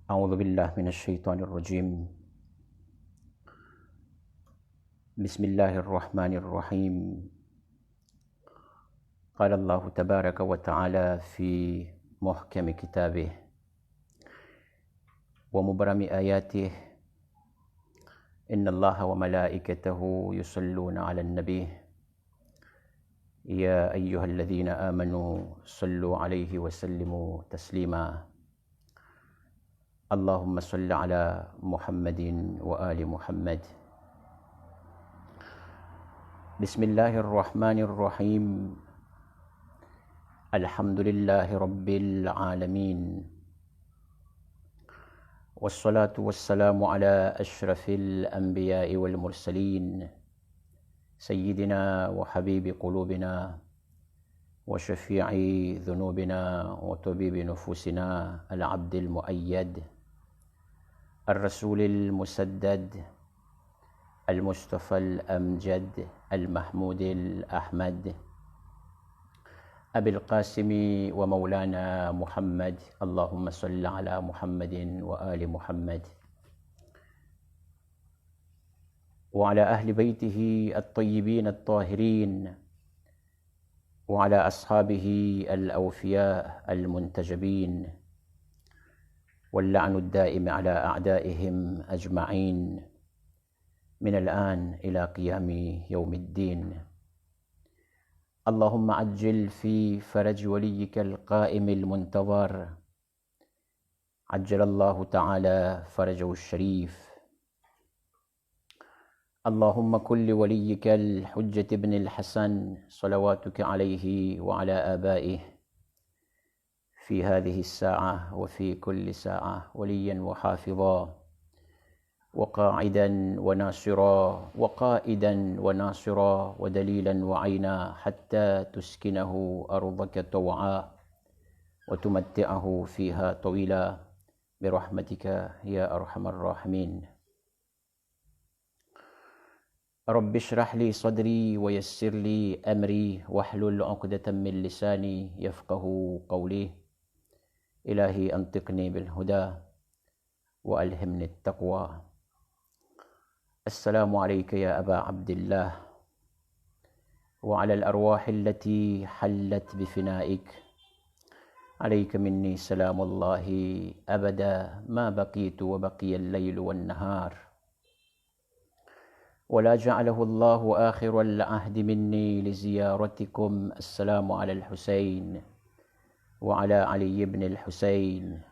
أعوذ بالله من الشيطان الرجيم. بسم الله الرحمن الرحيم. قال الله تبارك وتعالى في محكم كتابه ومبرم آياته: إن الله وملائكته يصلون على النبي يا أيها الذين آمنوا صلوا عليه وسلموا تسليما. اللهم صل على محمد وآل محمد. بسم الله الرحمن الرحيم. الحمد لله رب العالمين، والصلاة والسلام على أشرف الأنبياء والمرسلين، سيدنا وحبيب قلوبنا وشفيع ذنوبنا وطبيب نفوسنا العبد المؤيد الرسول المسدد المصطفى الأمجد المحمود الأحمد أبي القاسم ومولانا محمد. اللهم صل على محمد وآل محمد وعلى أهل بيته الطيبين الطاهرين وعلى أصحابه الأوفياء المنتجبين، واللعن الدائم على أعدائهم أجمعين من الآن إلى قيام يوم الدين. اللهم عجل في فرج وليك القائم المنتظر، عجل الله تعالى فرجه الشريف. اللهم كن لوليك الحجة بن الحسن صلواتك عليه وعلى آبائه في هذه الساعة وفي كل ساعة وليا وحافظا وقاعدا وناصرا وقائدا وناصرا ودليلا وعينا، حتى تسكنه أرضك طوعا وتمتعه فيها طويلا برحمتك يا أرحم الراحمين. رب اشرح لي صدري ويسر لي أمري واحلل عقدة من لساني يفقه قولي. إلهي أنطقني بالهدى وألهمني التقوى. السلام عليك يا أبا عبد الله وعلى الأرواح التي حلت بفنائك. عليك مني سلام الله أبدا ما بقيت وبقي الليل والنهار، ولا جعله الله آخر العهد مني لزيارتكم. السلام على الحسين وعلى علي بن الحسين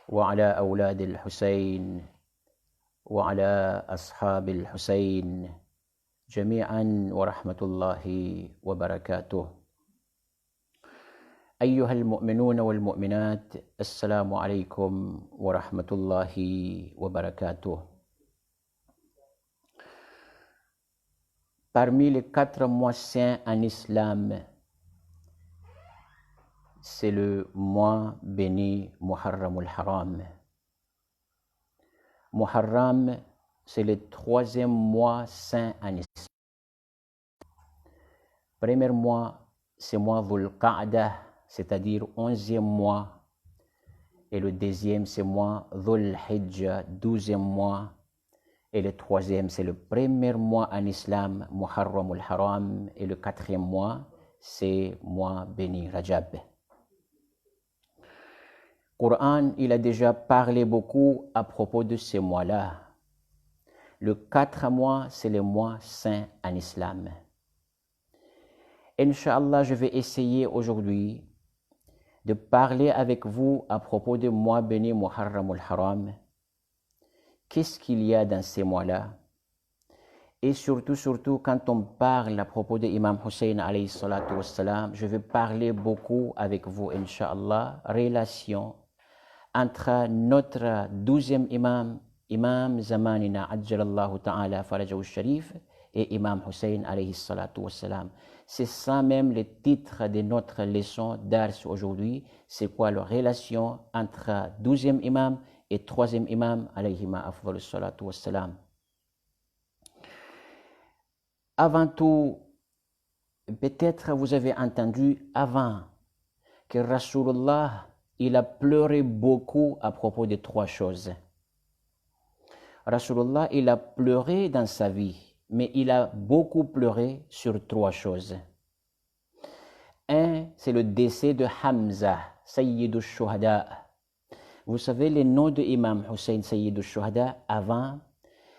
وعلى أولاد الحسين وعلى أصحاب الحسين جميعا ورحمة الله وبركاته. أيها المؤمنون والمؤمنات، السلام عليكم ورحمة الله وبركاته. Parmi les 4 mois saints en islam, c'est le mois béni Muharram al-Haram. Muharram, c'est le 3e mois saint en islam. Premier mois, c'est mois Dhul Qa'dah, c'est-à-dire 11e mois. Et le 2e, c'est mois Dhul Hijjah, 12e mois. Et le 3e, c'est le premier mois en islam, Muharram al-Haram. Et le 4e mois, c'est mois béni Rajab. Coran, il a déjà parlé beaucoup à propos de ces mois-là. Le 4 mois, c'est le mois saint en islam. Inch'Allah, je vais essayer aujourd'hui de parler avec vous à propos du mois béni Muharram al-Haram. Qu'est-ce qu'il y a dans ces mois-là? Et surtout, quand on parle à propos de Imam Hussein alayhi salatu wassalam, je vais parler beaucoup avec vous, Inch'Allah, relation entre notre 12e imam, Imam Zamanina Ajjalallahu Ta'ala Farajahu Sharif, et Imam Hussein alayhi salatu wassalam. C'est ça même le titre de notre leçon d'Ars aujourd'hui. C'est quoi la relation entre 12e imam et 3e imam alayhima afdalus salatu wassalam. Avant tout, peut-être vous avez entendu avant que Rasulullah il a pleuré beaucoup à propos de trois choses. Rasulullah, il a pleuré dans sa vie, mais il a beaucoup pleuré sur trois choses. Un, c'est le décès de Hamza, Sayyid al-Shuhada. Vous savez, le nom de Imam Hussein Sayyid al-Shuhada, avant,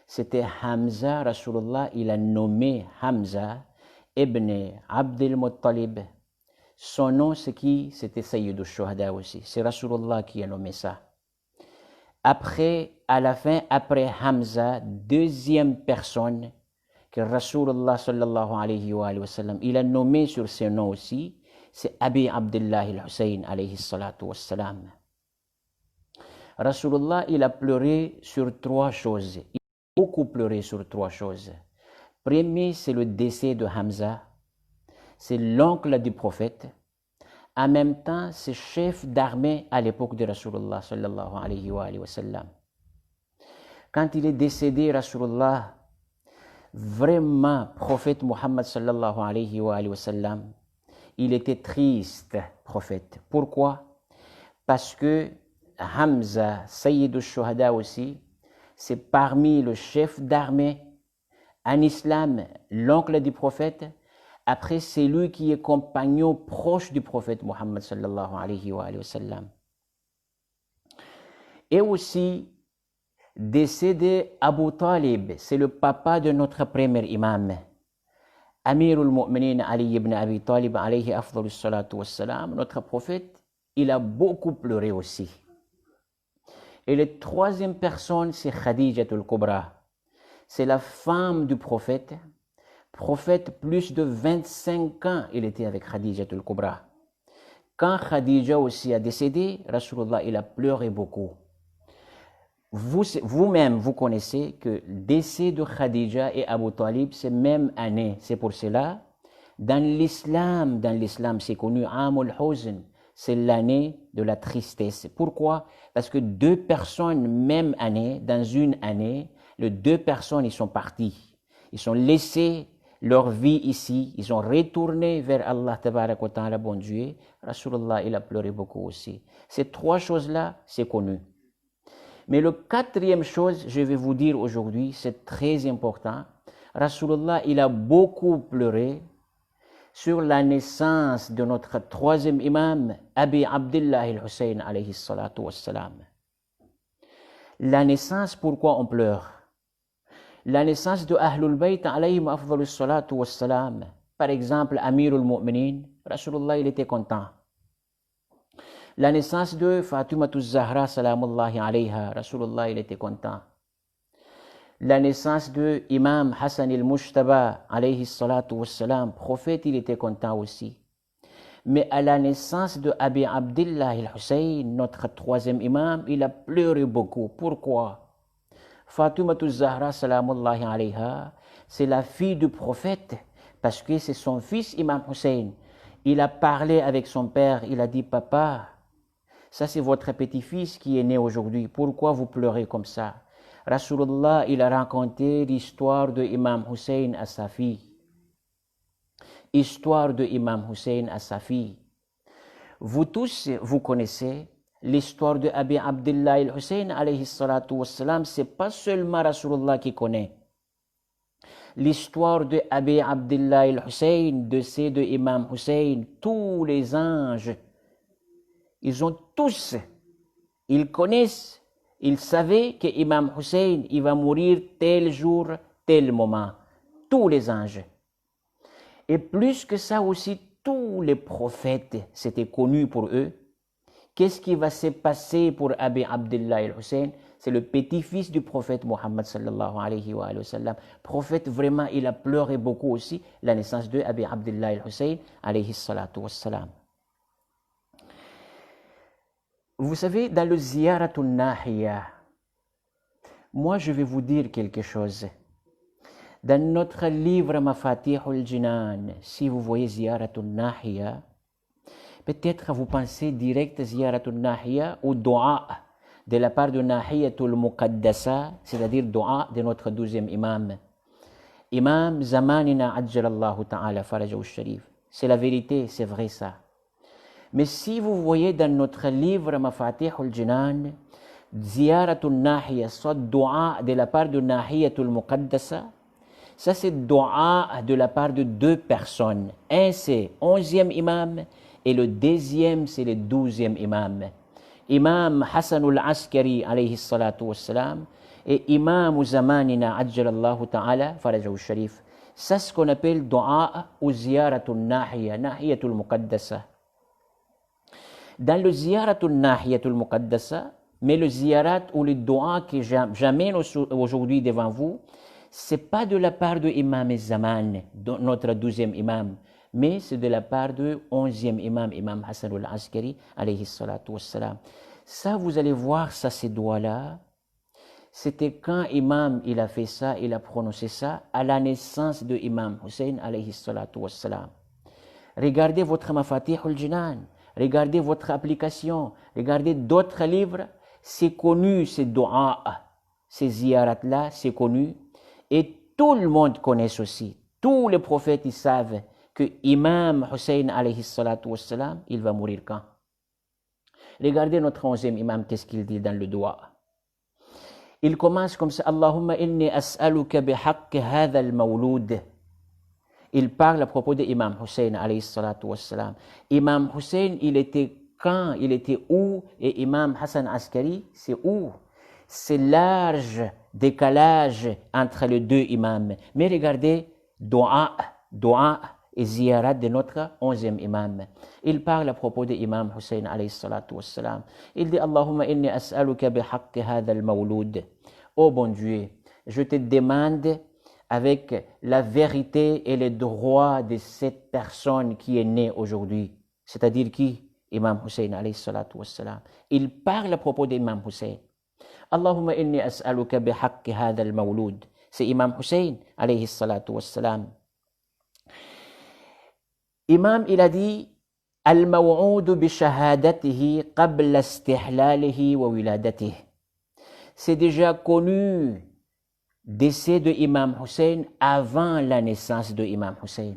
c'était Hamza. Rasulullah, il a nommé Hamza ibn Abdel Muttalib. Son nom, c'est qui? C'était Sayyid al-Shuhada aussi. C'est Rasulullah qui a nommé ça. Après, à la fin, après Hamza, deuxième personne que Rasulullah sallallahu alayhi wa sallam, il a nommé sur ce nom aussi, c'est Abi Abdullah al-Hussein alayhi salatu wa salam. Rasulullah, il a pleuré sur trois choses. Il a beaucoup pleuré sur trois choses. Premier, c'est le décès de Hamza. C'est l'oncle du prophète. En même temps, c'est chef d'armée à l'époque de Rasulullah sallallahu alayhi wa sallam. Quand il est décédé, Rasulullah, vraiment, prophète Muhammad sallallahu alayhi wa sallam, il était triste, prophète. Pourquoi? Parce que Hamza, Sayyid al-Shuhada aussi, c'est parmi le chef d'armée en islam, l'oncle du prophète. Après, c'est lui qui est compagnon proche du prophète Muhammad sallallahu alayhi wa sallam. Et aussi, décédé Abu Talib, c'est le papa de notre premier imam. Amirul Mu'minin Ali ibn Abi Talib alayhi afdalus salatu wassalam, notre prophète, il a beaucoup pleuré aussi. Et la troisième personne, c'est Khadijatul Kubra. C'est la femme du prophète. Prophète, plus de 25 ans, il était avec Khadijatul Kubra. Quand Khadija aussi a décédé, Rasulullah, il a pleuré beaucoup. Vous-même, vous connaissez que le décès de Khadija et Abu Talib, c'est même année. C'est pour cela, dans l'islam, c'est connu, Amul Huzn, c'est l'année de la tristesse. Pourquoi? Parce que deux personnes, même année, dans une année, les deux personnes, ils sont partis. Ils sont laissés leur vie ici, ils sont retournés vers Allah, tabarak wa ta'ala, bon Dieu. Rasulullah, il a pleuré beaucoup aussi. Ces trois choses-là, c'est connu. Mais le quatrième chose, je vais vous dire aujourd'hui, c'est très important. Rasulullah, il a beaucoup pleuré sur la naissance de notre troisième imam, Abi Abdullah al-Hussein alayhi salatu wassalam. La naissance, pourquoi on pleure? La naissance de Ahlul Bayt alayhim afdalus salatu wassalam. Par exemple, Amirul Mu'minin, Rasulullah, il était content. La naissance de Fatimatul Zahra, salamullahi alayha, Rasulullah, il était content. La naissance de Imam Hassan al-Mushtaba, alayhi salatu wassalam, prophète, il était content aussi. Mais à la naissance de Abi Abdullah al-Hussein, notre troisième imam, il a pleuré beaucoup. Pourquoi? Fatimatul Zahra, salamullahi alayha, c'est la fille du prophète, parce que c'est son fils, Imam Hussein. Il a parlé avec son père, il a dit, papa, ça c'est votre petit-fils qui est né aujourd'hui, pourquoi vous pleurez comme ça? Rasulullah, il a raconté l'histoire de Imam Hussein à sa fille. Histoire de Imam Hussein à sa fille. Vous tous, vous connaissez l'histoire de Abi Abdullah al-Hussein alayhi salatu wassalam, c'est pas seulement Rasulullah qui connaît. L'histoire de Abi Abdullah al-Hussein, décès de Imam Hussein, tous les anges, ils connaissent, ils savaient que Imam Hussein, il va mourir tel jour, tel moment. Tous les anges. Et plus que ça aussi, tous les prophètes, c'était connu pour eux. Qu'est-ce qui va se passer pour Abi Abdullah al-Hussein? C'est le petit-fils du prophète Muhammad sallallahu alayhi wa sallam. Prophète, vraiment, il a pleuré beaucoup aussi la naissance de Abi Abdullah al-Hussein alayhi salatu wassalam. Vous savez, dans le Ziyaratul Nahiya, moi je vais vous dire quelque chose. Dans notre livre Mafatihul Jinan, si vous voyez Ziyaratul Nahiya, peut-être vous pensez direct Ziyaratul Nahiya au dua de la part de Nahiyatul Muqaddasa, c'est-à-dire dua de notre 12e imam. Imam Zamanina Ajjalallahu Ta'ala Farajahu Sharif. C'est la vérité, c'est vrai ça. Mais si vous voyez dans notre livre Mafatih al-Jinan, Ziyaratul Nahiya, soit dua de la part de Nahiyatul Muqaddasa, ça c'est dua de la part de deux personnes. Un c'est 11e imam et le deuxième c'est le 12e imam. Imam Hassan al-Askari alayhi salatu wassalam et Imam Zamanina ajjalallahu ta'ala farajahu sharif. Ça c'est ce qu'on appelle dua ou ziyaratul nahiya, nahiyatul muqaddasa. Dans le ziyaratul nahiyatul muqaddasa, mais le ziyarat ou le dua que j'amène aujourd'hui devant vous, c'est pas de la part de Imam Zaman, notre 12e imam, mais c'est de la part du 11e imam, Imam Hassan al-Askari, alayhi salatu wassalam. Ça, vous allez voir, ça, ces doigts-là, c'était quand Imam, il a fait ça, il a prononcé ça, à la naissance de Imam Hussein, alayhi salatu wassalam. Regardez votre Mafatih al-Jinan, regardez votre application, regardez d'autres livres, c'est connu, ces doigts, ces ziyarats-là, c'est connu. Et tout le monde connaît aussi. Tous les prophètes, ils savent que Imam Hussein, alayhi salatu wassalam, il va mourir quand? Regardez notre 11e imam, qu'est-ce qu'il dit dans le doigt. Il commence comme ça, Allahumma inni as'aluka bihaqqi hadha al-mawlud. Il parle à propos de Imam Hussein, alayhi salatu wassalam. Imam Hussein, il était quand? Il était où? Et Imam Hassan Askari, c'est où? C'est large décalage entre les deux imams. Mais regardez, dua et ziyarat de notre 11e imam. Il parle à propos de Imam Hussein alayhi salatu wassalam. Il dit Allahumma inni as'aluka bihaqqi hadha al-mawlud. Oh bon Dieu, je te demande avec la vérité et le droit de cette personne qui est née aujourd'hui. C'est-à-dire qui? Imam Hussein alayhi salatu wassalam. Il parle à propos d'Imam Hussein. Allahumma inni as'aluka bihaqqi hadha al-mawlud. C'est Imam Hussein alayhi salatu wassalam. Imam, il a dit al-maw'ud bi shahadatihi qabla istihlalihi wa wiladatihi. C'est déjà connu décès de Imam Hussein avant la naissance de Imam Hussein.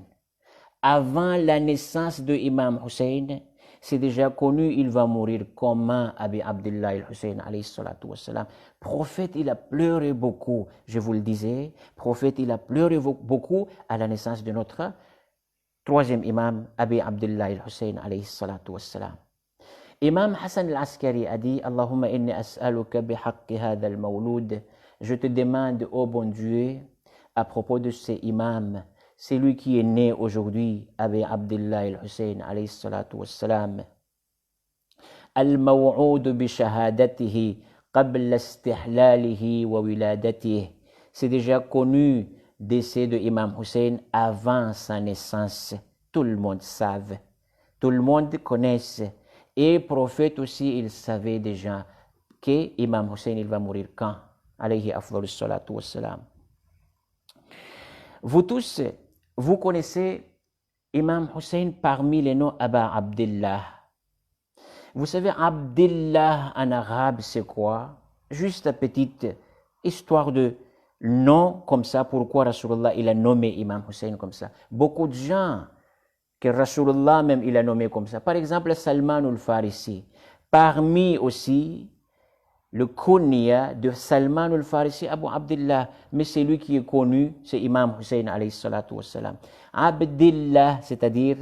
Avant la naissance de Imam Hussein, c'est déjà connu, il va mourir comment Abi Abdullah al-Hussein alayhi salatu wassalam. Prophète, il a pleuré beaucoup, je vous le disais. Prophète, il a pleuré beaucoup à la naissance de notre 3e imam, Abi Abdullah al-Hussein alayhi salatu wassalam. Imam Hassan al-Askari a dit, Allahumma inni as'aluka bihaqqi hadha al-mawlud. Je te demande, ô bon Dieu, à propos de ces imams, c'est lui qui est né aujourd'hui, Abi Abdullah al-Hussein alayhi salatu wassalam. Al-maw'ud bi shahadatihi qabla istihlalihi wa wiladatihi. C'est déjà connu décès de Imam Hussein avant sa naissance. Tout le monde savait, tout le monde connaissait. Et prophète aussi, il savait déjà que Imam Hussein, il va mourir quand? Alayhi afdalus salatu wassalam. Vous tous, vous connaissez Imam Hussein parmi les noms Aba Abdillah. Vous savez, Abdillah en arabe, c'est quoi? Juste une petite histoire de nom comme ça. Pourquoi Rasulullah il a nommé Imam Hussein comme ça? Beaucoup de gens que Rasulullah même il a nommé comme ça. Par exemple, Salman al-Farisi. Parmi aussi le kunya de Salman al-Farisi, Abu Abdillah, mais c'est lui qui est connu, c'est Imam Hussein alayhi salatu wassalam. Abdillah, c'est-à-dire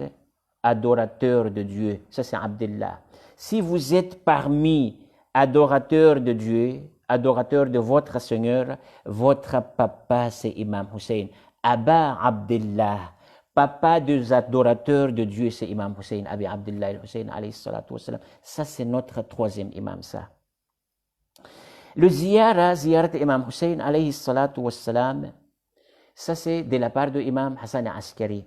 adorateur de Dieu, ça c'est Abdillah. Si vous êtes parmi adorateurs de Dieu, adorateurs de votre Seigneur, votre papa c'est Imam Hussein. Aba Abdillah, papa des adorateurs de Dieu c'est Imam Hussein, Abi Abdillah al-Hussein alayhi salatu wassalam. Ça c'est notre 3e imam, ça. Le ziyarat Imam Hussein alayhi salatu wassalam, ça c'est de la part de Imam Hassan Askari.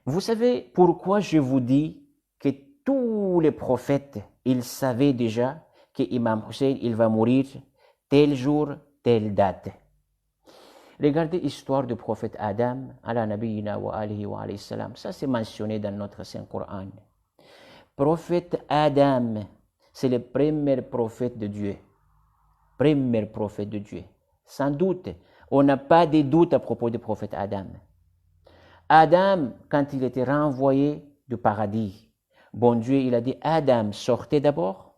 Vous savez pourquoi je vous dis que tous les prophètes, ils savaient déjà que Imam Hussein, il va mourir tel jour, telle date. Regardez l'histoire du prophète Adam, ala nabiyina wa alihi wa alayhi salam. Ça c'est mentionné dans notre Saint-Coran. Prophète Adam, c'est le premier prophète de Dieu. Premier prophète de Dieu. Sans doute, on n'a pas de doute à propos du prophète Adam. Adam, quand il était renvoyé du paradis, Bon Dieu, il a dit, Adam, sortez d'abord.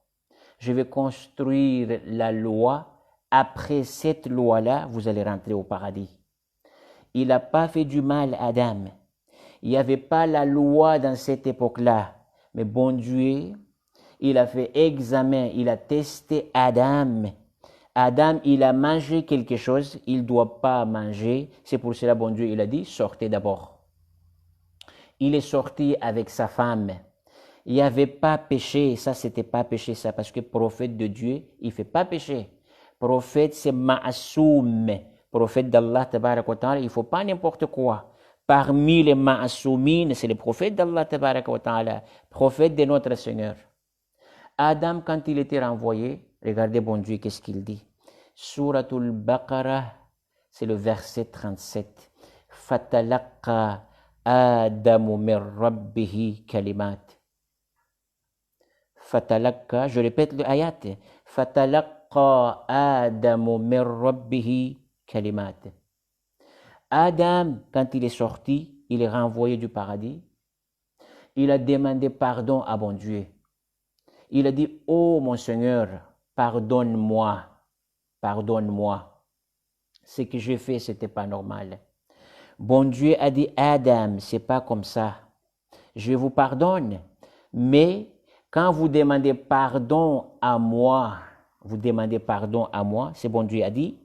Je vais construire la loi. Après cette loi-là, vous allez rentrer au paradis. Il n'a pas fait du mal à Adam. Il n'y avait pas la loi dans cette époque-là. Mais bon Dieu, il a fait examen, il a testé Adam. Adam, il a mangé quelque chose, il ne doit pas manger. C'est pour cela, bon Dieu, il a dit, sortez d'abord. Il est sorti avec sa femme. Il n'y avait pas péché, ça c'était pas péché, ça, parce que prophète de Dieu, il ne fait pas péché. Prophète, c'est ma'assoum. Prophète d'Allah, tabarak wa ta'ala, il ne faut pas n'importe quoi. Parmi les ma'assoumines, c'est le prophète d'Allah, tabarak wa ta'ala, prophète de notre Seigneur. Adam, quand il était renvoyé, regardez bon Dieu, qu'est-ce qu'il dit. Suratul Baqarah, c'est le verset 37. Fatalaqa Adamu min rabbihi kalimat. Fatalaqqa, je répète le ayat. Fatalaqqa Adamu min rabbihi kalimat. Adam, quand il est sorti, il est renvoyé du paradis. Il a demandé pardon à bon Dieu. Il a dit, oh mon Seigneur, pardonne-moi, pardonne-moi. Ce que j'ai fait, ce n'était pas normal. Bon Dieu a dit, Adam, c'est pas comme ça. Je vous pardonne, mais quand vous demandez pardon à moi, c'est bon Dieu a dit,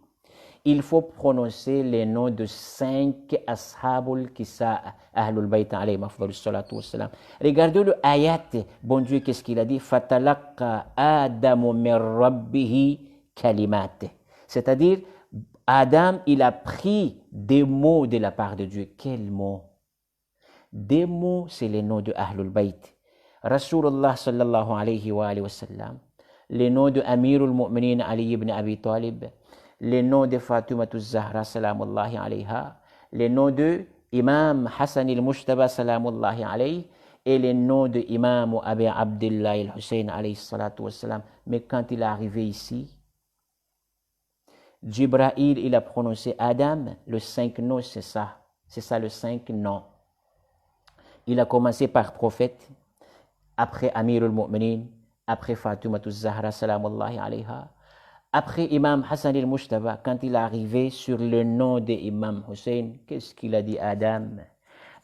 il faut prononcer les noms de 5 ashabul kisa ahlul bayt alayhim afdalus salatu wassalam. Regardez le ayat, bon Dieu, qu'est-ce qu'il a dit? Fatalaqa Adamu min rabbihi kalimat. C'est-à-dire, Adam, il a pris des mots de la part de Dieu. Quels mots? Des mots, c'est les noms de ahlul bayt. Rasulullah sallallahu alayhi wa sallam, les noms de Amirul Mu'minin Ali ibn Abi Talib, les noms de Fatima Zahra salamullahi alayha, les noms de Imam Hassan al-Mushtaba salamullahi alayhi et les noms de Imam Abi Abdullah al-Hussein alayhi salatu wassalam. Mais quand il est arrivé ici, Jibra'il, il a prononcé Adam, le 5 noms, c'est ça le 5 noms. Il a commencé par prophète, après Amirul Mu'minin, après Fatima Zahra salamullahi alayha. Après Imam Hassan al-Mushtaba, quand il est arrivé sur le nom d'Imam Hussein, qu'est-ce qu'il a dit Adam?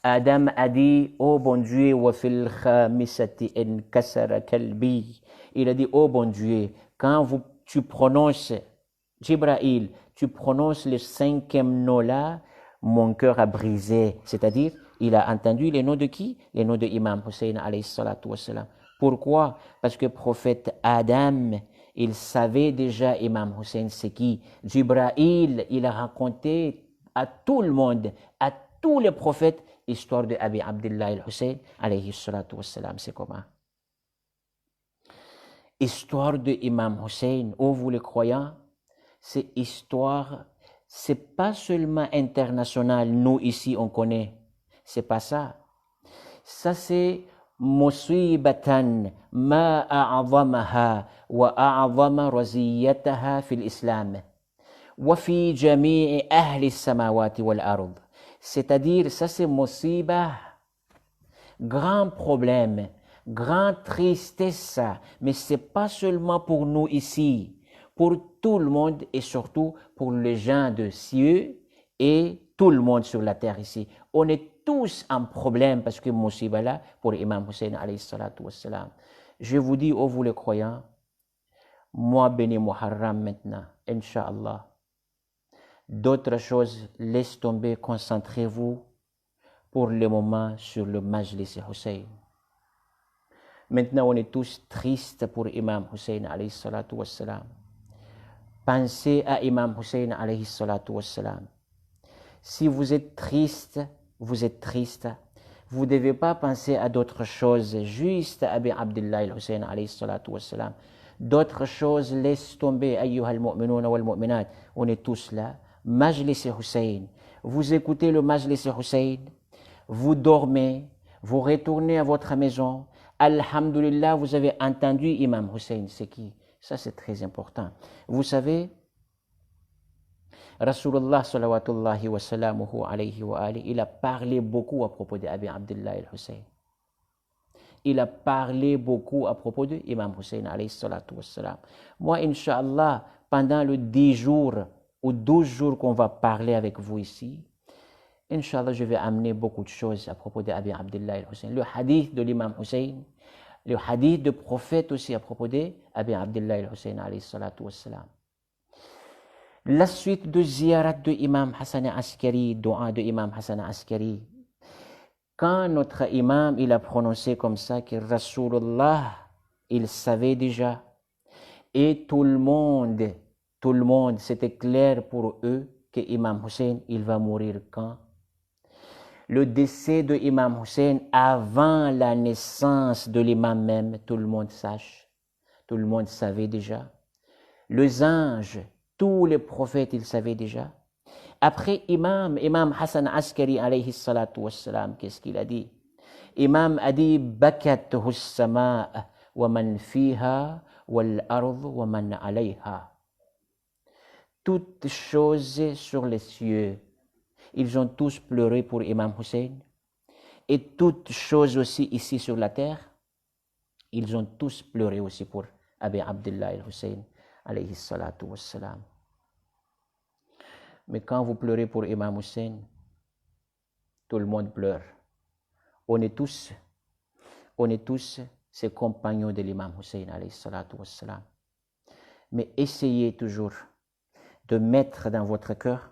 Adam a dit, oh bon Dieu, wa fil khamisati in kasara kalbi. Il a dit, oh bon Dieu, quand tu prononces, Jibra'il, tu prononces le 5e nom-là, mon cœur a brisé. C'est-à-dire, il a entendu les noms de qui? Les noms de Imam Hussein alayhi salatu wassalam. Pourquoi? Parce que prophète Adam, il savait déjà Imam Hussein c'est qui. Jibra'il, il a raconté à tout le monde, à tous les prophètes, l'histoire de Abi Abdullah al-Hussein alayhi salatu wassalam. C'est comment? Histoire de Imam Hussein, oh vous les croyants, c'est histoire, c'est pas seulement international, nous ici on connaît, c'est pas ça. Ça c'est musibatan ma a'zamaha wa a'zama raziyataha fil islam wa fi jami'i ahli as-samawati wal ard. C'est-à-dire ça c'est musiba, grand problème, grande tristesse, mais c'est pas seulement pour nous ici, pour tout le monde et surtout pour les gens de cieux et tout le monde sur la terre ici. On est tous en problème parce que musiba là pour Imam Hussein alayhi salatu wassalam. Je vous dis, oh vous les croyants, mois béni Muharram maintenant, Inch'Allah. D'autres choses, laisse tomber, concentrez-vous pour le moment sur le Majlis Hussein. Maintenant, on est tous tristes pour Imam Hussein alayhi salatu wassalam. Pensez à Imam Hussein alayhi salatu wassalam. Si vous êtes triste, vous êtes triste. Vous ne devez pas penser à d'autres choses, juste à Abi Abdullah al-Hussein alayhi salatu wassalam. D'autres choses, laisse tomber, ayyuhal mu'minuna wal mu'minat. On est tous là. Majlis Hussein. Vous écoutez le Majlis Hussein, vous dormez, vous retournez à votre maison. Alhamdulillah, vous avez entendu Imam Hussein, c'est qui? Ça, c'est très important. Vous savez, Rasulullah salawatullahi wa salamuhu alayhi wa alihi, il a parlé beaucoup à propos d'Abi Abdullah al-Hussein. il a parlé beaucoup à propos de Imam Hussein alayhi salatu wassalam. Moi, Inch'Allah, pendant les 10 jours ou 12 jours qu'on va parler avec vous ici, Inch'Allah, je vais amener beaucoup de choses à propos d'Abi Abdullah al-Hussein. Le hadith de l'imam Hussein, le hadith de prophète aussi à propos d'Abi Abdullah al-Hussein alayhi salatu wassalam. La suite de ziyarat de Imam Hassan Askari, dua de Imam Hassan Askari. Quand notre imam, il a prononcé comme ça que Rasulullah, il savait déjà. Et tout le monde, c'était clair pour eux que Imam Hussein, il va mourir quand? Le décès de Imam Hussein avant la naissance de l'imam même, tout le monde sache, tout le monde savait déjà. Les anges, tous les prophètes, ils savaient déjà. Après Imam Hassan Askari alayhi salatu wassalam, qu'est-ce qu'il a dit? Imam a dit bakathu as-sama' wa man fiha wal ard wa man alayha. Toutes choses sur les cieux, ils ont tous pleuré pour Imam Hussein. Et toutes choses aussi ici sur la terre, ils ont tous pleuré aussi pour Abi Abdullah al-Hussein alayhi salatu wassalam. Mais quand vous pleurez pour Imam Hussein, tout le monde pleure. On est tous ses compagnons de l'imam Hussein alayhi salatu wassalam. Mais essayez toujours de mettre dans votre cœur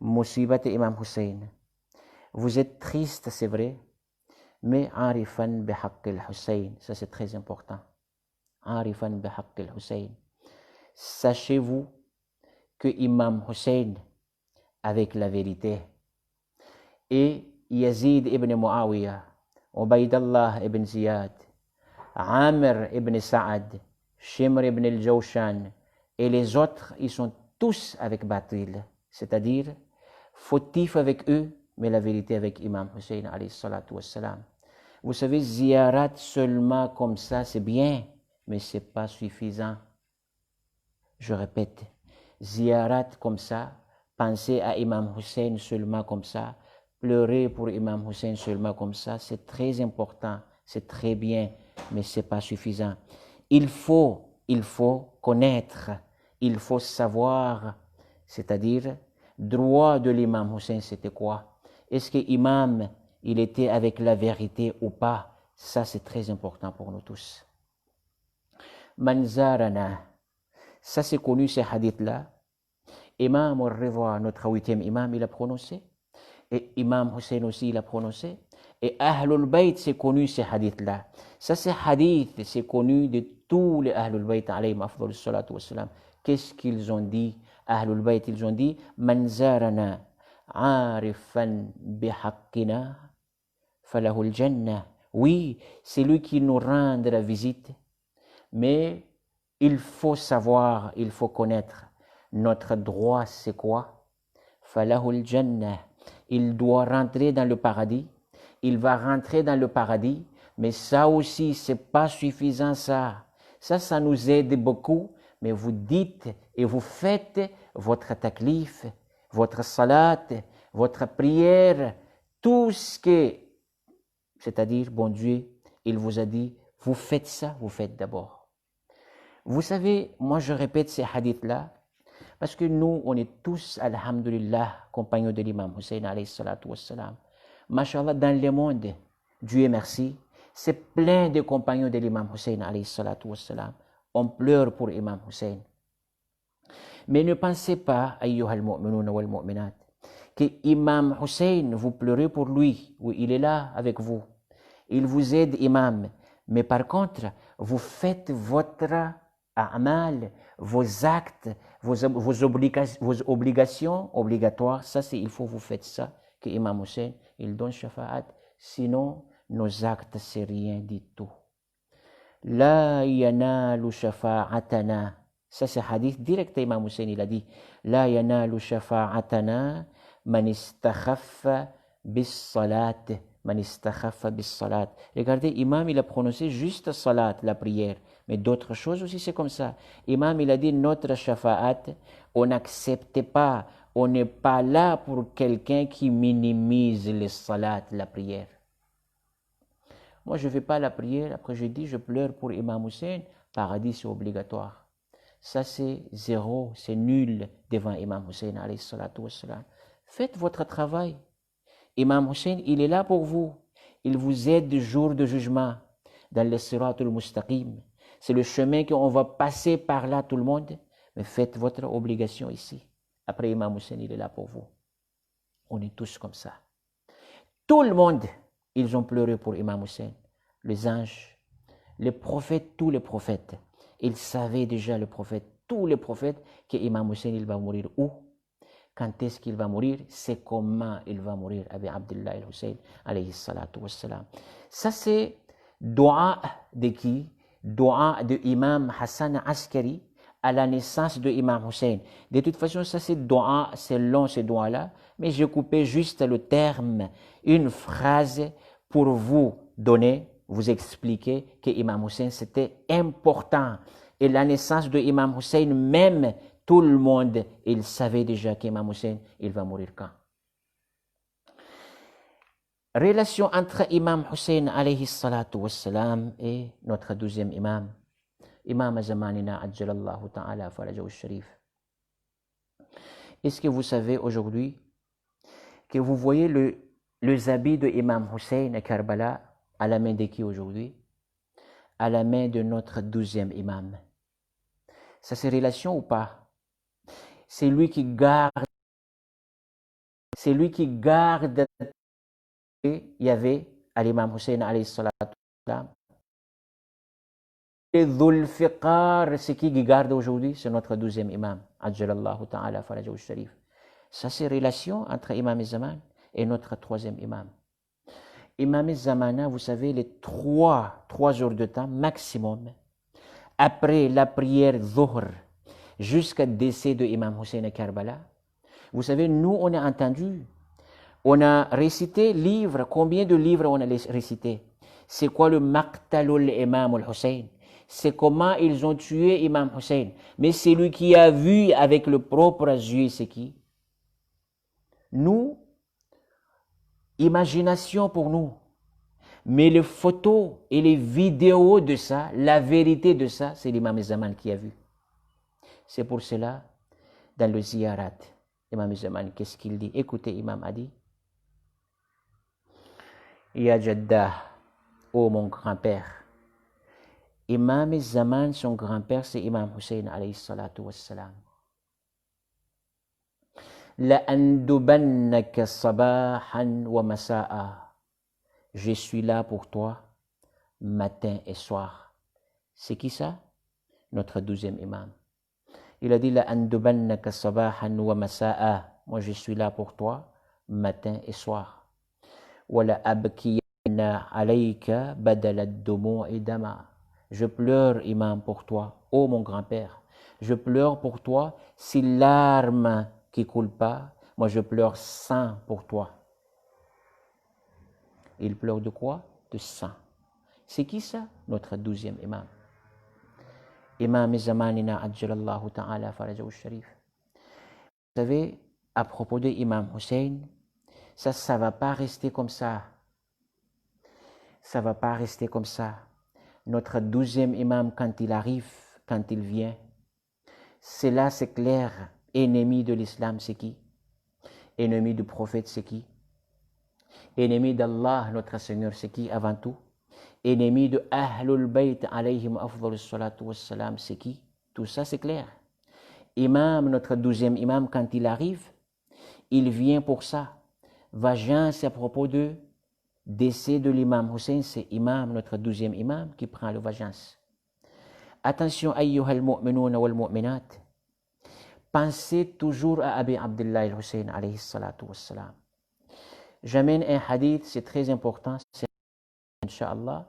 Musibat et Imam Hussein. Vous êtes triste, c'est vrai, mais Arifan bihaqq al-Hussein, ça c'est très important. Arifan bihaqq al-Hussein. Sachez-vous que Imam Hussein, avec la vérité, et Yazid ibn Muawiyah, Ubaydallah ibn Ziyad, Amr ibn Sa'ad, Shimr ibn al-Jawshan, et les autres, ils sont tous avec Batil, c'est-à-dire fautifs avec eux, mais la vérité avec Imam Hussein alayhi salatu wassalam. Vous savez, ziyarat seulement comme ça, c'est bien, mais ce n'est pas suffisant. Je répète, ziyarat comme ça, penser à Imam Hussein seulement comme ça, pleurer pour Imam Hussein seulement comme ça, c'est très important, c'est très bien, mais ce n'est pas suffisant. Il faut connaître, il faut savoir, c'est-à-dire, droit de l'imam Hussein, c'était quoi? Est-ce que l'imam, il était avec la vérité ou pas? Ça, c'est très important pour nous tous. Manzarana, ça c'est connu, ces hadiths-là. Imam al-Ridha, notre 8e imam, il a prononcé. Et Imam Hussein aussi, il a prononcé. Et Ahlul Bayt, c'est connu, ces hadiths-là. Ça, c'est hadith, c'est connu de tous les Ahlul Bayt, alayhim afdal salatu wassalam. Qu'est-ce qu'ils ont dit? Ahlul Bayt, ils ont dit Manzarana arifan bihaqqina falahul jannah. Oui, c'est lui qui nous rend la visite, mais il faut savoir, il faut connaître notre droit, c'est quoi? Falahul jannah. Il doit rentrer dans le paradis, il va rentrer dans le paradis, mais ça aussi, c'est pas suffisant, ça. Ça nous aide beaucoup, mais vous dites et vous faites votre taklif, votre salat, votre prière, tout ce que, c'est-à-dire, bon Dieu, il vous a dit, vous faites ça, vous faites d'abord. Vous savez, moi je répète ces hadiths-là, parce que nous, on est tous, alhamdulillah, compagnons de l'imam Hussein alayhi salatu wassalam. Mashallah, dans le monde, Dieu merci, c'est plein de compagnons de l'imam Hussein alayhi salatu wassalam. On pleure pour Imam Hussein. Mais ne pensez pas, ayyuhal mu'minuna wal mu'minat, que Imam Hussein, vous pleurez pour lui, oui, il est là avec vous. Il vous aide, imam. Mais par contre, vous faites votre a'mal, vos actes, vos obligations obligatoires. Ça, c'est il faut vous faites ça, que Imam Hussein, il donne shafa'at. Sinon, nos actes, c'est rien du tout. La yanalu shafa'atana. Ça, c'est hadith direct, Imam Hussein, il a dit. La yanalu shafa'atana man istakhaffa bis salat. Man istakhaffa bis salat. Regardez, Imam, il a prononcé juste salat, la prière. Mais d'autres choses aussi, c'est comme ça. Imam, il a dit notre shafa'at, on n'accepte pas, on n'est pas là pour quelqu'un qui minimise les salat, la prière. Moi, je ne fais pas la prière. Après, je dis, je pleure pour Imam Hussein. Paradis, c'est obligatoire. Ça, c'est zéro, c'est nul devant Imam Hussein, alayhi salatu wassalam. Faites votre travail. Imam Hussein, il est là pour vous. Il vous aide du jour de jugement dans le siratul mustaqim. C'est le chemin qu'on va passer par là, tout le monde. Mais faites votre obligation ici. Après, Imam Hussein, il est là pour vous. On est tous comme ça. Tout le monde, ils ont pleuré pour Imam Hussein. Les anges, les prophètes, tous les prophètes. Ils savaient déjà, le prophète, tous les prophètes, que Imam Hussein, il va mourir où? Quand est-ce qu'il va mourir? C'est comment il va mourir avec Abdullah al-Hussein, alayhi salatu wassalam. Ça, c'est dua de qui? Dua de Imam Hassan Askari à la naissance de Imam Hussein. De toute façon, ça, c'est dua, c'est long, ce dua-là, mais j'ai coupé juste le terme, une phrase pour vous donner, vous expliquer que Imam Hussein, c'était important. Et la naissance de Imam Hussein, même tout le monde, il savait déjà qu'Imam Hussein, il va mourir quand. Relation entre Imam Hussein, alayhi salatu wassalam, et notre deuxième imam, Imam Zamanina, ajjalallahu ta'ala farajahu sharif. Est-ce que vous savez aujourd'hui que vous voyez les habits de Imam Hussein à Karbala à la main de qui aujourd'hui? À la main de notre 12e imam. Ça c'est relation ou pas? C'est lui qui garde. C'est lui qui garde. Il y avait à l'imam Hussein alayhi salatu wassalam. Et Dhul Fiqar, c'est qui garde aujourd'hui? C'est notre 12e imam. Ajjalallahu ta'ala farajahu sharif. Ça c'est relation entre Imam Zaman et notre 3e imam. Imam Zamana, vous savez, les 3 heures de temps maximum, après la prière Dhuhr, jusqu'au décès de Imam Hussein à Karbala. Vous savez, nous, on a entendu, on a récité livres. Combien de livres on a récité? C'est quoi le Maqtalul Imam al-Hussein? C'est comment ils ont tué Imam Hussein. Mais celui qui a vu avec le propre yeux, c'est qui? Nous, imagination pour nous. Mais les photos et les vidéos de ça, la vérité de ça, c'est l'imam Zaman qui a vu. C'est pour cela, dans le ziyarat, Imam Zaman, qu'est-ce qu'il dit? Écoutez, Imam a dit, Ya Jaddah, ô mon grand-père. Imam Zaman, son grand-père, c'est Imam Hussein, alayhi salatu wassalam. لأندبنك صباحا ومساء. Je suis là pour toi, matin et soir. C'est qui ça? Notre 12e imam. Il a dit لأندبنك صباحا ومساء. Moi je suis là pour toi, matin et soir. ولأبكين عليك بدل الدموع دما. Je pleure, imam, pour toi, ô mon grand-père. Je pleure pour toi, si larmes qui coule pas, moi je pleure sang pour toi. Il pleure de quoi? De sang. C'est qui ça? Notre 12e imam. Imam Zamanina ajjalallahu ta'ala farajahu sharif. Vous savez, à propos de Imam Hussein, ça va pas rester comme ça. Ça va pas rester comme ça. Notre 12e imam, quand il arrive, quand il vient, c'est là, c'est clair. Ennemi de l'islam, c'est qui? Ennemi du prophète, c'est qui? Ennemi d'Allah, notre Seigneur, c'est qui avant tout? Ennemi de Ahlul Bayt, alayhim afdalus salatu wassalam, c'est qui? Tout ça, c'est clair. Imam, notre 12e imam, quand il arrive, il vient pour ça. Vengeance à propos de décès de l'imam Hussein, c'est imam, notre 12e imam, qui prend le vengeance. Attention, ayyuhal mu'minuna wal mu'minat. Pensez toujours à Abi Abdullah al-Hussein, alayhi salatu wassalam. J'amène un hadith, c'est très important, c'est Inch'Allah.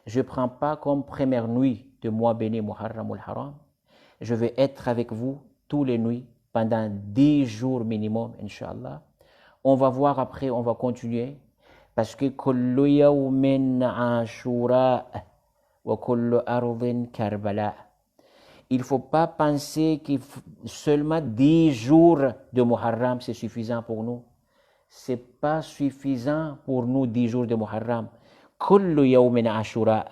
Je ne prends pas comme première nuit de mois béni Muharram al-Haram. Je vais être avec vous tous les nuits pendant 10 jours minimum, Inch'Allah. On va voir après, on va continuer. Parce que kullu yawmin ashura wa kullu ardin Karbala. Il ne faut pas penser que seulement 10 jours de Muharram, c'est suffisant pour nous. Ce n'est pas suffisant pour nous 10 jours de Muharram. kullu yawmin ashura.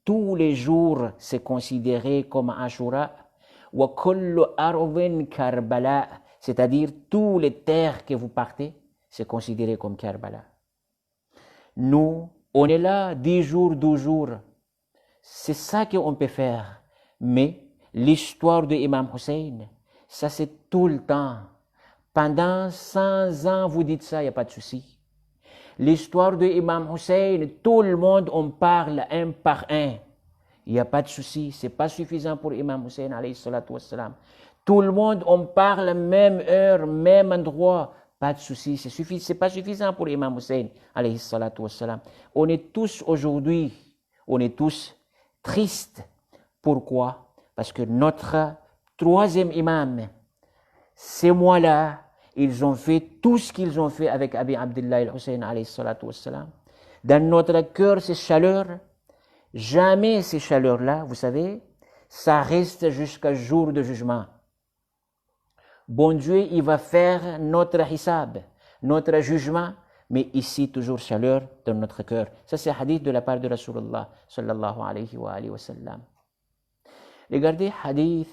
Tous les jours, c'est considéré comme Ashura. Wa kullu ardin Karbala. C'est-à-dire, tous les terres que vous partez, c'est considéré comme Karbala. Nous, on est là 10 jours, 12 jours. C'est ça qu'on peut faire. Mais l'histoire de Imam Hussein, ça c'est tout le temps. Pendant 100 ans, vous dites ça, il n'y a pas de souci. L'histoire de Imam Hussein, tout le monde en parle un par un. Il n'y a pas de souci. Ce n'est pas suffisant pour Imam Hussein, alayhi salatu wassalam. Tout le monde en parle, même heure, même endroit. Pas de souci. C'est pas suffisant pour Imam Hussein, alayhi salatu wassalam. On est tous aujourd'hui, on est tous tristes. Pourquoi? Parce que notre troisième imam, ces mois-là, ils ont fait tout ce qu'ils ont fait avec Abi Abdullah al-Hussein, alayhi salatu wassalam. Dans notre cœur, ces chaleurs, jamais ces chaleurs-là, vous savez, ça reste jusqu'au jour de jugement. Bon Dieu, il va faire notre hisab, notre jugement, mais ici, toujours chaleur dans notre cœur. Ça, c'est un hadith de la part de Rasulullah, sallallahu alayhi wa sallam. Regardez, hadith,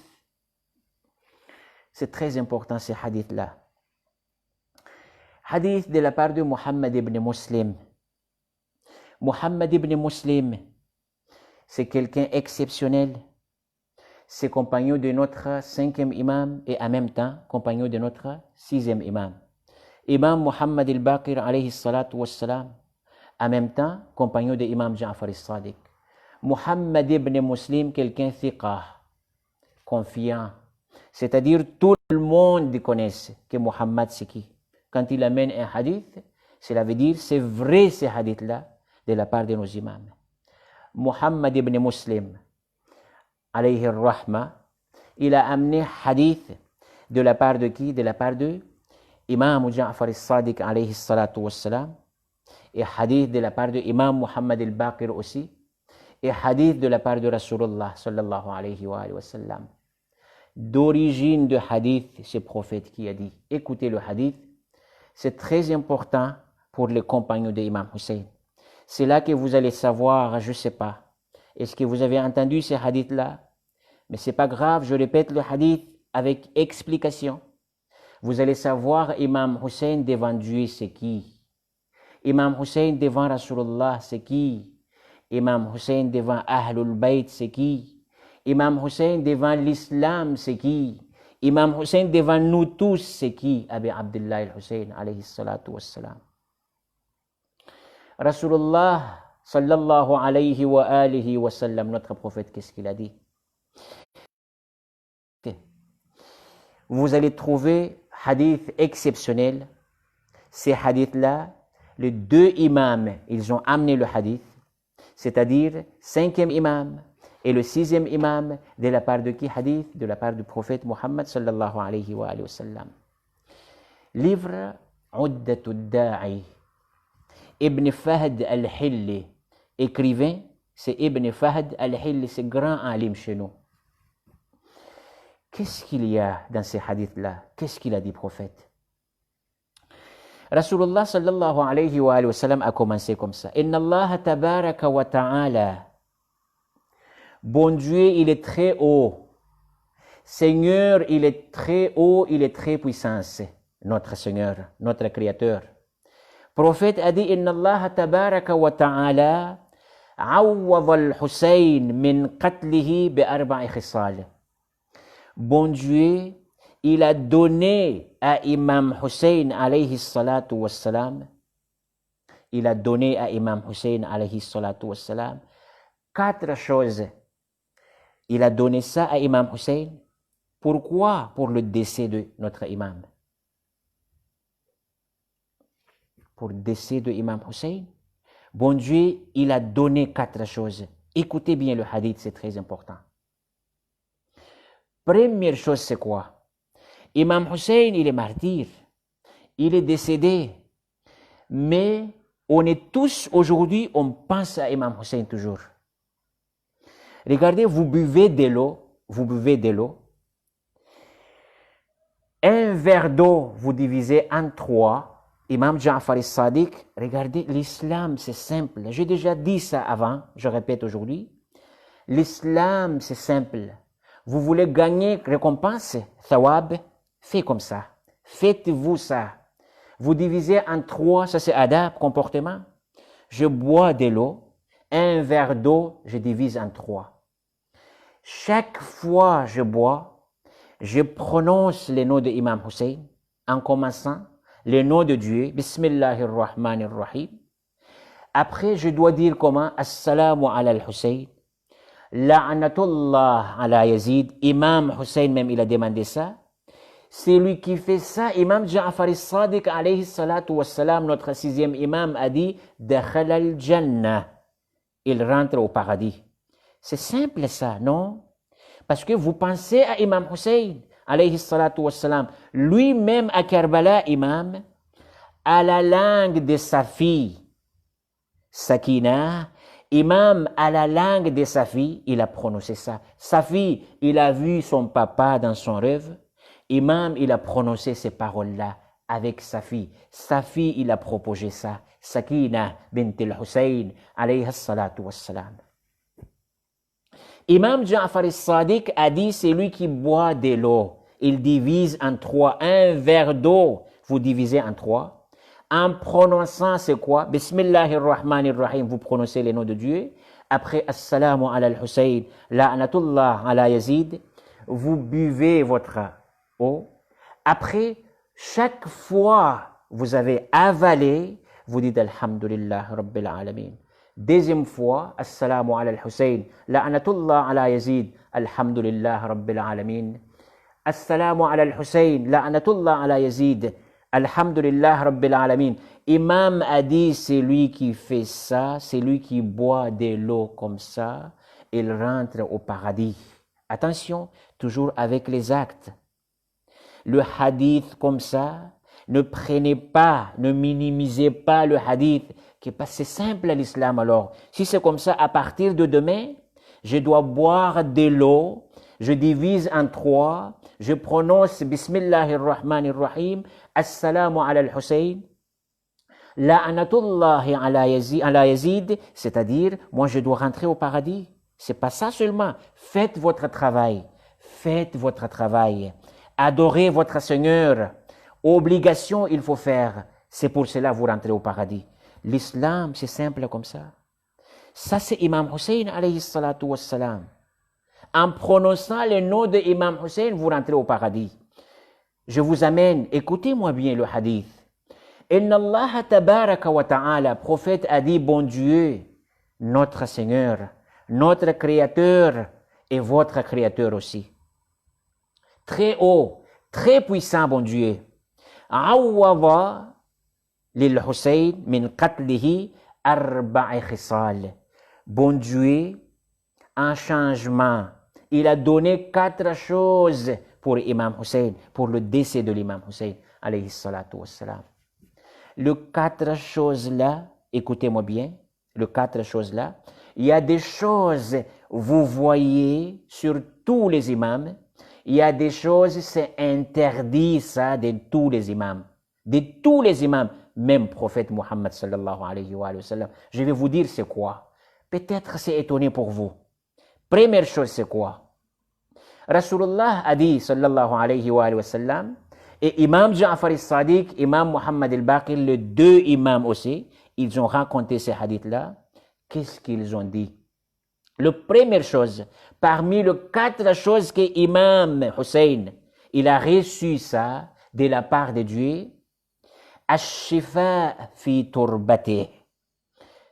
c'est très important, ces hadiths-là. Hadith de la part de Muhammad ibn Muslim. Muhammad ibn Muslim, c'est quelqu'un exceptionnel. C'est compagnon de notre 5e imam et en même temps compagnon de notre 6e imam. Imam Muhammad al-Baqir alayhi salatu wassalam, en même temps compagnon de Imam Ja'far al-Sadiq. Muhammad ibn Muslim, quelqu'un thiqa, confiant. C'est-à-dire tout le monde connaît que Muhammad c'est qui. Quand il amène un hadith, cela veut dire c'est vrai ce hadith-là de la part de nos imams. Muhammad ibn Muslim, alayhi rahma, il a amené hadith de la part de qui? De la part de Imam Ja'far al-Sadiq alayhi salatu wassalam, et hadith de la part de Imam Muhammad al-Baqir aussi, et hadith de la part de Rasulullah sallallahu alayhi wa sallam. D'origine de hadith, c'est le prophète qui a dit. Écoutez le hadith, c'est très important pour les compagnons de Imam Hussein. C'est là que vous allez savoir, je ne sais pas, est-ce que vous avez entendu ces hadiths-là? Mais ce n'est pas grave, je répète le hadith avec explication. Vous allez savoir Imam Hussein devant Dieu, c'est qui? Imam Hussein devant Rasulullah, c'est qui? Imam Hussein devant Ahlul Bayt, c'est qui? Imam Hussein devant l'islam, c'est qui? Imam Hussein devant nous tous, c'est qui? Abi Abdullah al-Hussein, alayhi salatu wassalam. Rasulullah, sallallahu alayhi wa alihi wa sallam, notre prophète, qu'est-ce qu'il a dit? Vous allez trouver hadith exceptionnel. Ces hadiths-là, les deux imams, ils ont amené le hadith, c'est-à-dire 5e imam et le 6e imam, de la part de qui hadith? De la part du prophète Muhammad sallallahu alayhi wa sallam. Livre Uddatud Da'i, Ibn Fahd al-Hilli, écrivain, c'est Ibn Fahd al-Hilli, c'est grand alim chez nous. Qu'est-ce qu'il y a dans ces hadiths-là? Qu'est-ce qu'il a dit, prophète? Rasulullah sallallahu alayhi wa sallam a commencé comme ça. Inna Allah tabaraka wa ta'ala. Bon Dieu, il est très haut. Seigneur, il est très haut, il est très puissant. Notre Seigneur, notre Créateur. Prophète a dit, Inna Allah tabaraka wa ta'ala awwad al-Hussein min qatlihi bi arba'i khisal. Bon Dieu, il a donné à Imam Hussein alayhi salatu wassalam, il a donné à Imam Hussein alayhi salatu wassalam 4 choses. Il a donné ça à Imam Hussein. Pourquoi? Pour le décès de notre imam. Pour le décès de Imam Hussein. Bon Dieu, il a donné 4 choses. Écoutez bien le hadith, c'est très important. Première chose, c'est quoi? Imam Hussein, il est martyr. Il est décédé. Mais on est tous aujourd'hui, on pense à Imam Hussein toujours. Regardez, vous buvez de l'eau. Un verre d'eau, vous divisez en 3. Imam Ja'far al-Sadiq, regardez, l'islam c'est simple. J'ai déjà dit ça avant, je répète aujourd'hui. L'islam c'est simple. Vous voulez gagner récompense, thawab, faites comme ça. Faites-vous ça. Vous divisez en 3, ça c'est adab, comportement. Je bois de l'eau, un verre d'eau, je divise en 3. Chaque fois je bois, je prononce le nom de Imam Hussein en commençant le nom de Dieu, Bismillahirrahmanirrahim. Après, je dois dire comment, Assalamu ala al-Hussein, La'anatullah ala Yazid. Imam Hussein même, il a demandé ça. C'est lui qui fait ça. Imam Ja'far al-Sadiq, alayhi salatu wassalam, notre 6e imam, a dit, Dakhal al-Jannah. Il rentre au paradis. C'est simple ça, non? Parce que vous pensez à Imam Hussein, alayhi salatu wassalam, lui-même à Karbala, imam, à la langue de sa fille, Sakina, imam, à la langue de sa fille, il a prononcé ça. Sa fille, il a vu son papa dans son rêve. Imam, il a prononcé ces paroles-là avec sa fille. Sa fille, il a proposé ça. Sakina bint al-Hussein, alayhi salatu wassalam. Imam Ja'far al-Sadiq a dit, c'est lui qui boit de l'eau. Il divise en 3. Un verre d'eau, vous divisez en 3. En prononçant, c'est quoi? Bismillahirrahmanirrahim, vous prononcez les noms de Dieu. Après, Assalamu ala al-Hussein, La'anatullah ala Yazid, vous buvez votre eau. Après, chaque fois vous avez avalé, vous dites Alhamdulillah Rabbil Alamin. Deuxième fois, Assalamu ala al-Hussein, La'anatullah ala Yazid, Alhamdulillah Rabbil Alamin. Assalamu ala al-Hussein, La'anatullah ala Yazid, Alhamdulillah Rabbil Alamin. Imam a dit, c'est lui qui fait ça, c'est lui qui boit de l'eau comme ça, il rentre au paradis. Attention, toujours avec les actes. Le hadith comme ça, ne prenez pas, ne minimisez pas le hadith, c'est simple l'islam alors. Si c'est comme ça, à partir de demain, je dois boire de l'eau, je divise en 3, je prononce Bismillahirrahmanirrahim, Assalamu ala al-Hussein, La'anatullahi ala Yazid, c'est-à-dire, moi je dois rentrer au paradis. C'est pas ça seulement. Faites votre travail. Faites votre travail. Adorez votre Seigneur. Obligation, il faut faire. C'est pour cela que vous rentrez au paradis. L'islam, c'est simple comme ça. Ça, c'est Imam Hussein, alayhi salatu wassalam. En prononçant le nom de Imam Hussein, vous rentrez au paradis. Je vous amène, écoutez-moi bien le hadith. Inna Allah tabaraka wa ta'ala, prophète a dit, bon Dieu, notre Seigneur, notre Créateur et votre Créateur aussi. Très haut, très puissant, bon Dieu. Awwada lil Hussein min qatlihi arba'i khisal. Bon Dieu, un changement. Il a donné 4 choses pour Imam Hussein, pour le décès de l'imam Hussein, alayhi salatu wassalam. Les 4 choses-là, écoutez-moi bien, les 4 choses-là, il y a des choses, vous voyez, sur tous les imams, il y a des choses, c'est interdit ça de tous les imams. De tous les imams, même prophète Muhammad sallallahu alayhi wa sallam. Je vais vous dire c'est quoi. Peut-être c'est étonné pour vous. Première chose, c'est quoi? Rasulullah a dit sallallahu alayhi wa sallam, et Imam Ja'far al-Sadiq, Imam Muhammad al-Baqir, les 2 imams aussi, ils ont raconté ces hadiths-là. Qu'est-ce qu'ils ont dit? La première chose, parmi les 4 choses que Imam Hussein, il a reçu ça de la part de Dieu, Ash-shifa fi turbati.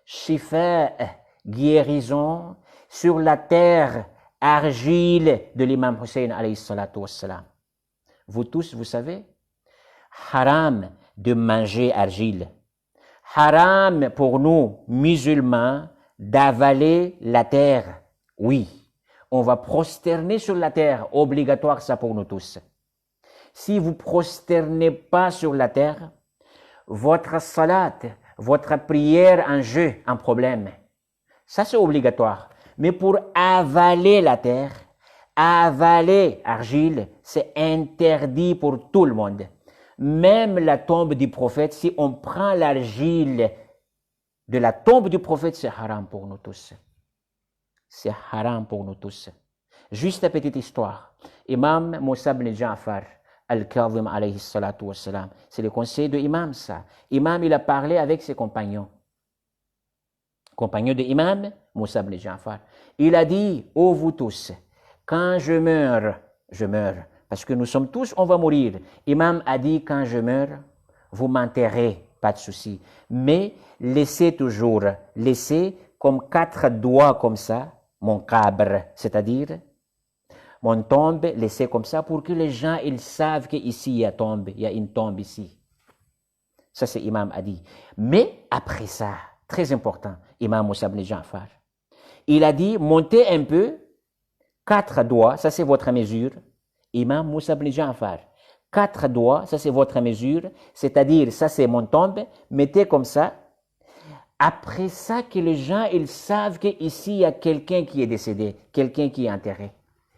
Shifa, guérison sur la terre, argile de l'imam Hussein alayhi salatu wassalam. Vous tous, vous savez, haram de manger argile. Haram pour nous, musulmans, d'avaler la terre. Oui, on va prosterner sur la terre, obligatoire ça pour nous tous. Si vous prosternez pas sur la terre, votre salat, votre prière en jeu, un problème. Ça c'est obligatoire. Mais pour avaler la terre, avaler argile, c'est interdit pour tout le monde. même la tombe du prophète, si on prend l'argile de la tombe du prophète, c'est haram pour nous tous. C'est haram pour nous tous. Juste une petite histoire. Imam Moussa ibn Ja'far al-Kadhim alayhi salatu wassalam. C'est le conseil de Imam ça. Imam, il a parlé avec ses compagnons. Compagnons de Imam Moussa ibn Ja'far. Il a dit, ô vous tous, quand je meurs, parce que nous sommes tous, on va mourir. Imam a dit, quand je meurs, vous m'enterrez, pas de souci. Mais laissez comme 4 doigts comme ça, mon cabre, c'est-à-dire mon tombe, laissez comme ça pour que les gens ils savent qu'ici il y a une tombe ici. Ça c'est Imam a dit. Mais après ça, très important, Imam Moussa ibn Ja'far, il a dit montez un peu, 4 doigts, ça c'est votre mesure. Imam Moussa ibn Ja'far, 4 doigts, ça c'est votre mesure, c'est-à-dire ça c'est mon tombe, mettez comme ça. Après ça, que les gens ils savent qu'ici il y a quelqu'un qui est décédé, quelqu'un qui est enterré.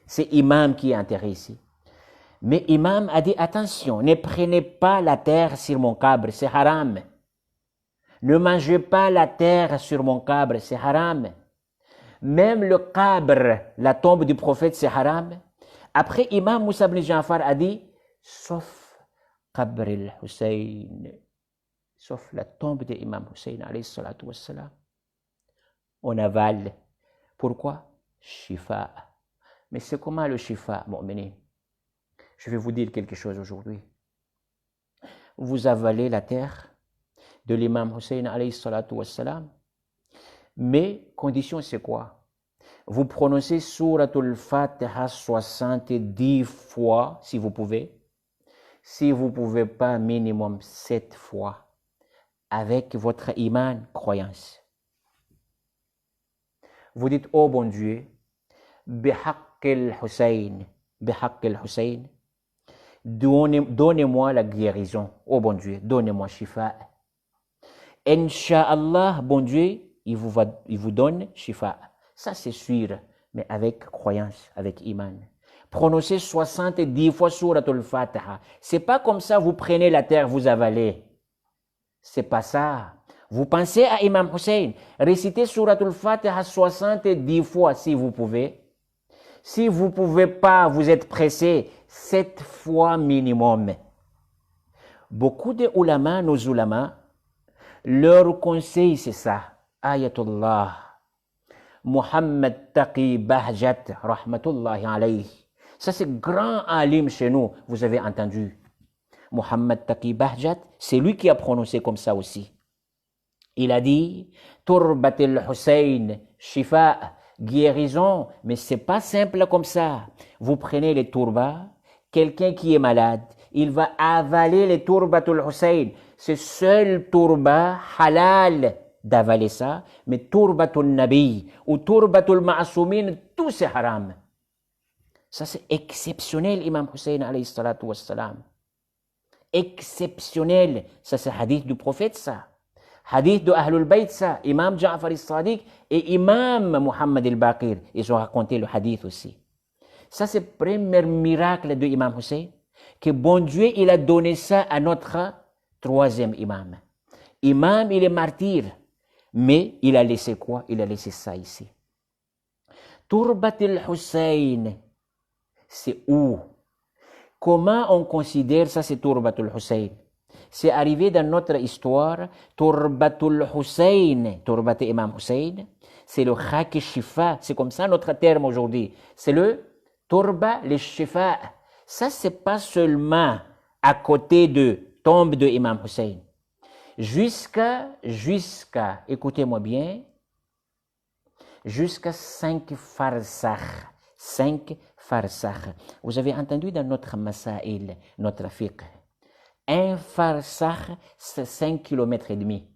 C'est Imam qui est enterré ici. Mais Imam a dit attention, ne prenez pas la terre sur mon cabre, c'est haram. Ne mangez pas la terre sur mon cabre, c'est haram. Même le cabre, la tombe du prophète, c'est haram. Après, Imam Moussa ibn Ja'far a dit sauf Qabr al-Hussein, sauf la tombe de Imam Hussein alayhi salatu wassalam. On avale. Pourquoi? Shifa. Mais c'est comment le shifa, mu'minin? Je vais vous dire quelque chose aujourd'hui. Vous avalez la terre de l'imam Hussein alayhi salatu wassalam, mais condition c'est quoi? Vous prononcez Suratul Fatiha 70 fois si vous pouvez. Si vous ne pouvez pas, minimum 7 fois avec votre iman, croyance. Vous dites, oh bon Dieu, bihaqq al-Hussein, donnez-moi la guérison. Oh bon Dieu, donnez-moi shifa. Inch'Allah, bon Dieu, il vous donne shifa. Ça c'est sûr, mais avec croyance, avec iman. Prononcez 70 fois Suratul Fatiha. C'est pas comme ça, vous prenez la terre, vous avalez. C'est pas ça. Vous pensez à Imam Hussein. Récitez Suratul Fatiha 70 fois si vous pouvez. Si vous ne pouvez pas, vous êtes pressé, 7 fois minimum. Beaucoup de ulama, nos ulama, leur conseil c'est ça. Ayatullah Muhammad Taqi Bahjat, rahmatullahi alayhi. Ça c'est grand alim chez nous, vous avez entendu. Muhammad Taqi Bahjat, c'est lui qui a prononcé comme ça aussi. Il a dit, Turbatil Hussein, Shifa, guérison, mais c'est pas simple comme ça. Vous prenez les turbas, quelqu'un qui est malade, il va avaler les Turbatul Hussein. C'est seul turba halal d'avaler ça, mais Turbatul Nabi ou Turbatul Ma'asoumin, tout c'est haram. Ça c'est exceptionnel, Imam Hussein alayhi salatu wassalam. Exceptionnel. Ça c'est hadith du prophète ça. Hadith de Ahlul Bayt ça. Imam Ja'far al-Sadiq et Imam Muhammad al-Baqir. Ils ont raconté le hadith aussi. Ça c'est le premier miracle de Imam Hussein. Que bon Dieu il a donné ça à notre troisième imam. Imam il est martyr. Mais il a laissé quoi? Il a laissé ça ici. Turbatul Hussein. C'est où? Comment on considère ça, c'est Turbatul Hussein? C'est arrivé dans notre histoire, Turbatul Hussein, Turbat Imam Hussein, c'est le Khaki Shifa, c'est comme ça notre terme aujourd'hui. C'est le Turba le Shifa. Ça, c'est pas seulement à côté de tombe de Imam Hussein. Jusqu'à, écoutez-moi bien, jusqu'à 5 farsakh. 5 farsakh. Vous avez entendu dans notre masail, notre fiqh. Un farsakh, c'est 5 km et demi.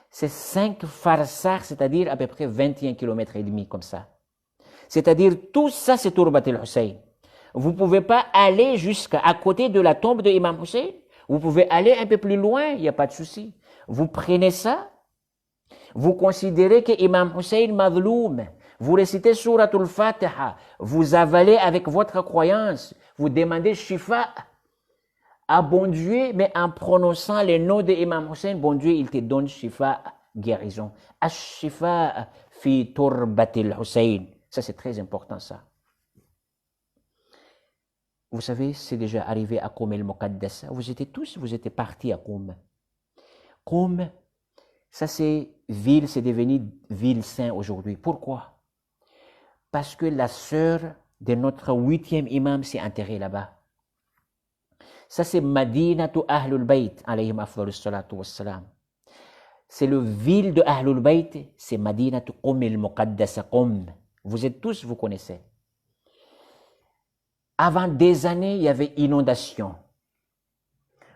C'est 5 farsakh, c'est-à-dire à peu près 21 km et demi, comme ça. C'est-à-dire, tout ça, c'est Turbat al-Hussein. Vous ne pouvez pas aller jusqu'à côté de la tombe de Imam Hussein. Vous pouvez aller un peu plus loin, il n'y a pas de souci. Vous prenez ça, vous considérez que Imam Hussein madloum, vous récitez Suratul Fatiha, vous avalez avec votre croyance, vous demandez shifa. à bon Dieu, mais en prononçant les noms de Imam Hussein, bon Dieu, il te donne shifa, guérison. Ash-shifa fi turbatil Hussein. Ça, c'est très important, ça. Vous savez, c'est déjà arrivé à Qom el-Muqaddas. Vous étiez partis à Qom. Qom, ça c'est devenu ville sainte aujourd'hui. Pourquoi? Parce que la sœur de notre 8e imam s'est enterrée là-bas. Ça c'est Madinatu Ahlul Bayt, alayhim afdalus salatu wassalam. C'est le ville de Ahlul Bayt, c'est Madinatu Qom el-Muqaddas, Qom. Vous connaissez. Avant des années, il y avait inondation.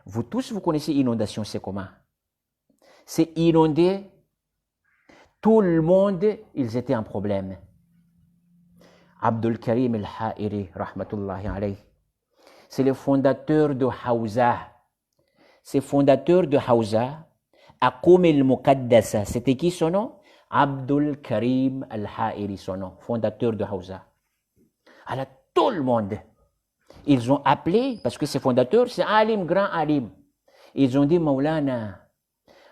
Vous connaissez inondation, c'est comment? C'est inondé. Tout le monde, ils étaient en problème. Abdul Karim al-Ha'iri, rahmatullahi alayh, c'est le fondateur de Hawza. C'est fondateur de Hawza, à Qom el-Muqaddasa. C'était qui son nom? Abdul Karim al-Ha'iri, son nom, fondateur de Hawza. Alors, tout le monde, ils ont appelé, parce que ces fondateurs, c'est alim, grand alim. Ils ont dit, Maulana,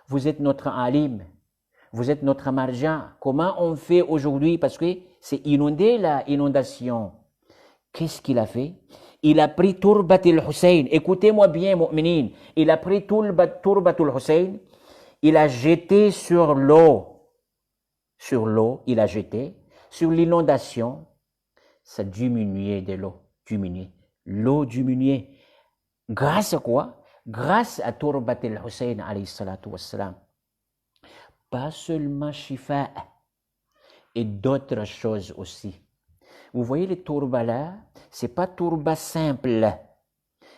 vous êtes notre alim, vous êtes notre marjan. Comment on fait aujourd'hui? Parce que c'est inondé, la inondation. Qu'est-ce qu'il a fait? Il a pris Turbatul Hussein. Écoutez-moi bien, mu'minin. Il a pris Turbatul Hussein. Il a jeté sur l'eau. Sur l'eau, il a jeté. Sur l'inondation, ça diminuait de l'eau. L'eau diminuait. Grâce à quoi? Grâce à Turbatul Hussein, alayhi salatu wassalam. Pas seulement shifa, et d'autres choses aussi. Vous voyez les tourbas là, c'est pas tourba simple.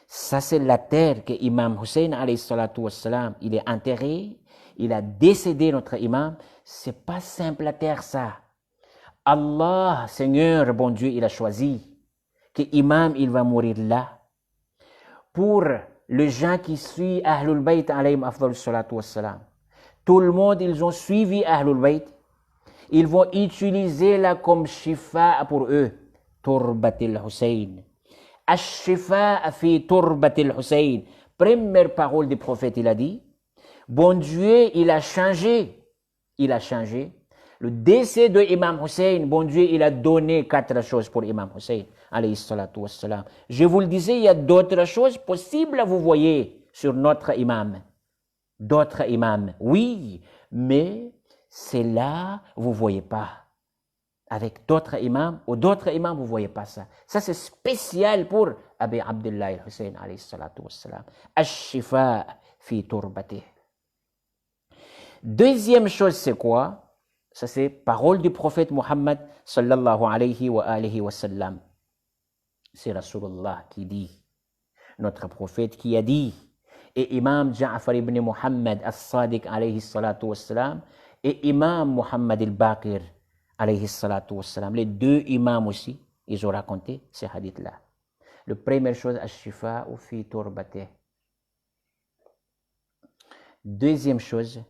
Ça c'est la terre que Imam Hussein alayhi salatu wassalam, il est enterré, il a décédé notre imam. C'est pas simple la terre ça. Allah, Seigneur, bon Dieu, il a choisi que imam il va mourir là. Pour les gens qui suivent Ahlul Bayt alayhim afdalus salatu wassalam, tout le monde, ils ont suivi Ahlul Bayt. Ils vont utiliser là comme shifa pour eux. Turbatil Hussein. Ash-shifa fi turbatil Hussein. Première parole du prophète, il a dit, bon Dieu, il a changé. Il a changé. Le décès de Imam Hussein, bon Dieu, il a donné 4 choses pour Imam Hussein, alayhi salatu wassalam. Je vous le disais, il y a d'autres choses possibles, vous voyez, sur notre imam. D'autres imams, oui, mais c'est là, vous ne voyez pas. Avec d'autres imams, ou d'autres imams, vous ne voyez pas ça. Ça, c'est spécial pour Abi Abdullah al-Hussein, alayhi salatu wassalam. Ash-shifa fi turbatih. Deuxième chose, c'est quoi? Ça, c'est parole du prophète Muhammad, sallallahu alayhi wa alihi wa sallam. C'est Rasulullah qui dit, notre prophète qui a dit, et Imam Ja'far ibn Muhammad al-Sadiq alayhi salatu wassalam, et Imam Muhammad al-Baqir alayhi salatu wassalam, les deux imams aussi, ils ont raconté ces hadiths-là. La première chose, ash-shifa ou fi turbatih. Deuxième chose,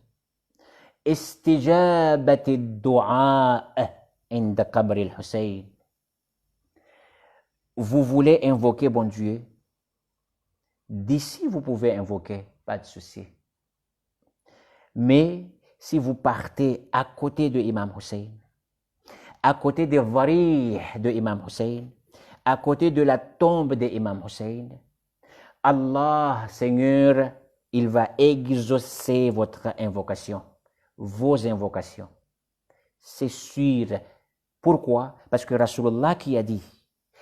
istijabat ad-du'a inda qabr al-Hussein. Vous voulez invoquer bon Dieu? D'ici, vous pouvez invoquer, pas de souci. Mais si vous partez à côté de Imam Hussein, à côté des varilles de Imam Hussein, à côté de la tombe de Imam Hussein, Allah, Seigneur, il va exaucer votre invocation, vos invocations. C'est sûr. Pourquoi? Parce que Rasulullah qui a dit,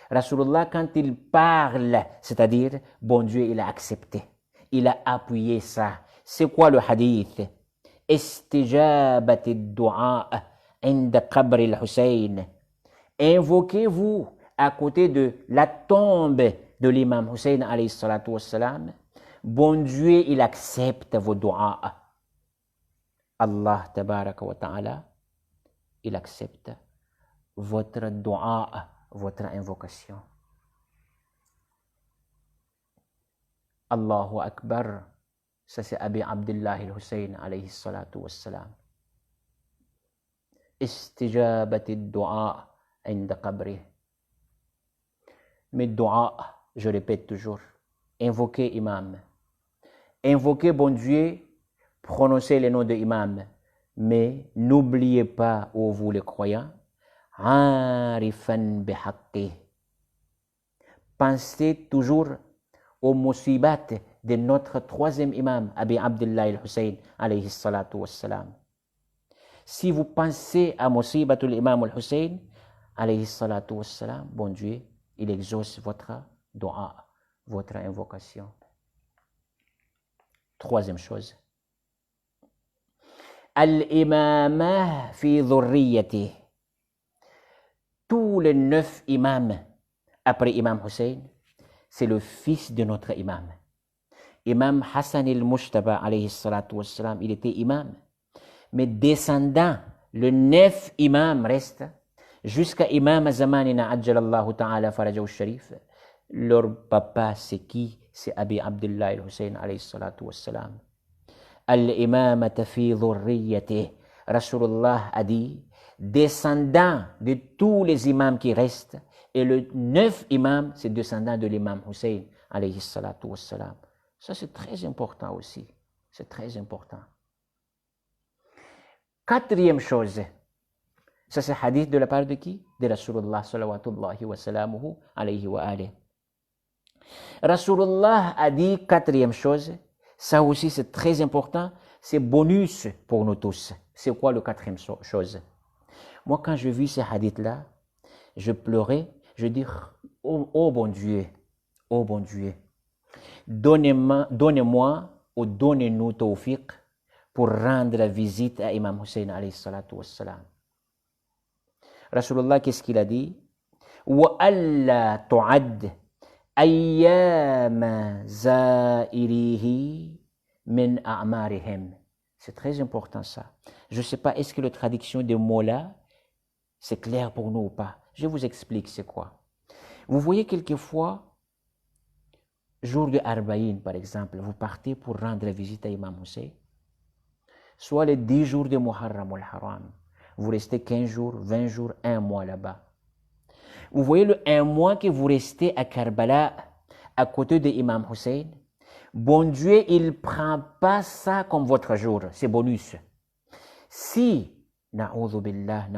Rasulullah, quand il parle, c'est-à-dire, bon Dieu, il a accepté. Il a appuyé ça. C'est quoi le hadith? Istijabat ad-du'a inda qabr al-Hussein. Invoquez-vous à côté de la tombe de l'imam Hussein, alayhi salatu wassalam. Bon Dieu, il accepte vos du'a. Allah, tabaraka wa ta'ala, il accepte votre du'a, votre invocation. Allahu Akbar. Ça c'est Abi Abdullah al-Hussein alayhi salatu wassalam. Istijabat ad-du'a inda qabri. Mais du'a, je répète toujours, invoquez imam. Invoquez bon Dieu, prononcez les noms de imam. Mais n'oubliez pas, ô vous les croyants, arifan bihaqqi. Pensez toujours aux musibat de notre troisième imam, Abi Abdullah al-Hussein, alayhi salatu wassalam. Si vous pensez à musibatul imam al-Hussein, alayhi salatu wassalam, bon Dieu, il exauce votre dua, votre invocation. Troisième chose. Al-imamah fi dhurriyati. Tous les 9 imams après Imam Hussein, c'est le fils de notre imam. Imam Hassan al-Mushtaba, alayhi salatu wassalam, il était imam. Mais descendant, le 9 imam reste jusqu'à Imam Zamanina Ajjalallahu ta'ala farajahu sharif. Leur papa, c'est qui? C'est Abi Abdullah al-Hussein, alayhi salatu wassalam. Al-imamata fi dhurriyati. Rasulullah a dit, descendant de tous les imams qui restent, et le 9 imam, c'est descendant de l'imam Hussein, alayhi salatu wassalam. Ça, c'est très important aussi. C'est très important. Quatrième chose, ça c'est hadith de la part de qui? De Rasulullah salawatullahi wa salamuhu alayhi wa alayhi. Rasulullah a dit quatrième chose, ça aussi c'est très important, c'est bonus pour nous tous. C'est quoi le quatrième chose? Moi quand je vis ces hadiths-là, je pleurais, je dis, oh bon Dieu, donnez-moi ou donnez-nous tawfiq pour rendre la visite à Imam Hussein alayhi salatu wassalam. Rasulullah, qu'est-ce qu'il a dit? Wa alla tu'ad ayyam za'irihi min a'marihim. C'est très important ça. Je ne sais pas, est-ce que la traduction des mots-là, c'est clair pour nous ou pas? Je vous explique c'est quoi. Vous voyez quelquefois, jour de Arbaïn par exemple, vous partez pour rendre visite à Imam Hussein, soit les 10 jours de Muharram al-Haram. Vous restez 15 jours, 20 jours, 1 mois là-bas. Vous voyez le 1 mois que vous restez à Karbala, à côté de Imam Hussein, bon Dieu, il ne prend pas ça comme votre jour, c'est bonus. Si, na'udhu billah,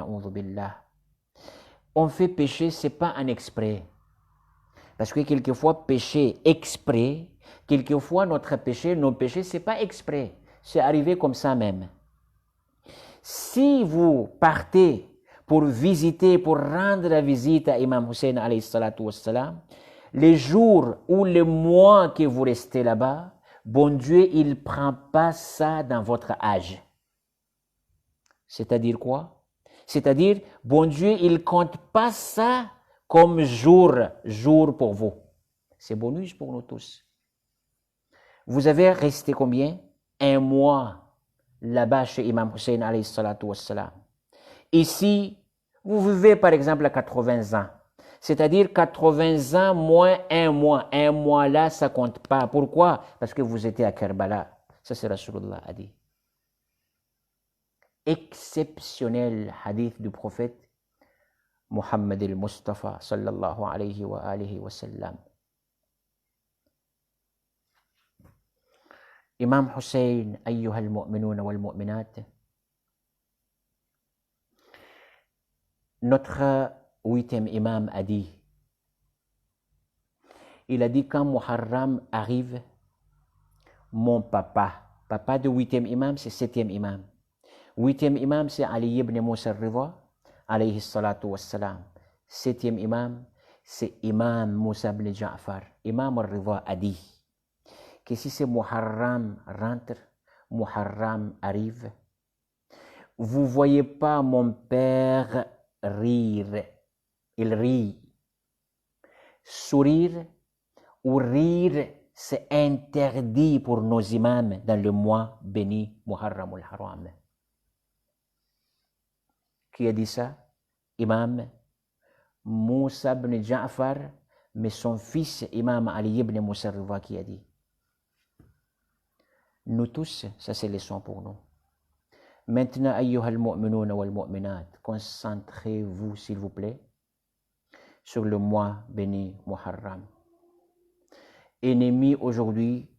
on fait pécher, ce n'est pas un exprès. Parce que quelquefois, pécher exprès, quelquefois notre péché, nos péchés, ce n'est pas exprès. C'est arrivé comme ça même. Si vous partez pour visiter, pour rendre la visite à Imam Hussein alayhi salatu wassalam, les jours ou les mois que vous restez là-bas, bon Dieu, il ne prend pas ça dans votre âge. C'est-à-dire quoi? C'est-à-dire, bon Dieu, il ne compte pas ça comme jour pour vous. C'est bonus pour nous tous. Vous avez resté combien? 1 mois là-bas chez Imam Hussein alayhi salatu wassalam. Ici, vous vivez par exemple à 80 ans. C'est-à-dire 80 ans moins 1 mois. 1 mois là, ça ne compte pas. Pourquoi? Parce que vous étiez à Karbala. Ça, c'est Rasulullah a dit. Exceptionnel hadith du prophète Muhammad al-Mustafa sallallahu alayhi wa alihi wa sallam. Imam Hussein, ayyuha al-mu'minuna wal-mu'minat, notre 8e imam a dit, il a dit quand Muharram arrive, mon papa de 8e imam, c'est 7e imam. 8e imam, c'est Ali ibn Musa al-Ridha, alayhi salatu wassalam. 7e imam, c'est Imam Musa ibn Ja'far. Imam al-Ridha a dit que si c'est Muharram rentre, Muharram arrive, vous ne voyez pas mon père rire. Il rit. Sourire ou rire, c'est interdit pour nos imams dans le mois béni Muharram al-Haram. Qui a dit ça? Imam Musa ibn Ja'far, mais son fils, Imam Ali ibn Musa al-Ridha, qui a dit. Nous tous, ça c'est leçon pour nous. Maintenant, ayyuha al-mu'minuna wal-mu'minat, concentrez-vous s'il vous plaît sur le mois béni Muharram. ennemis aujourd'hui,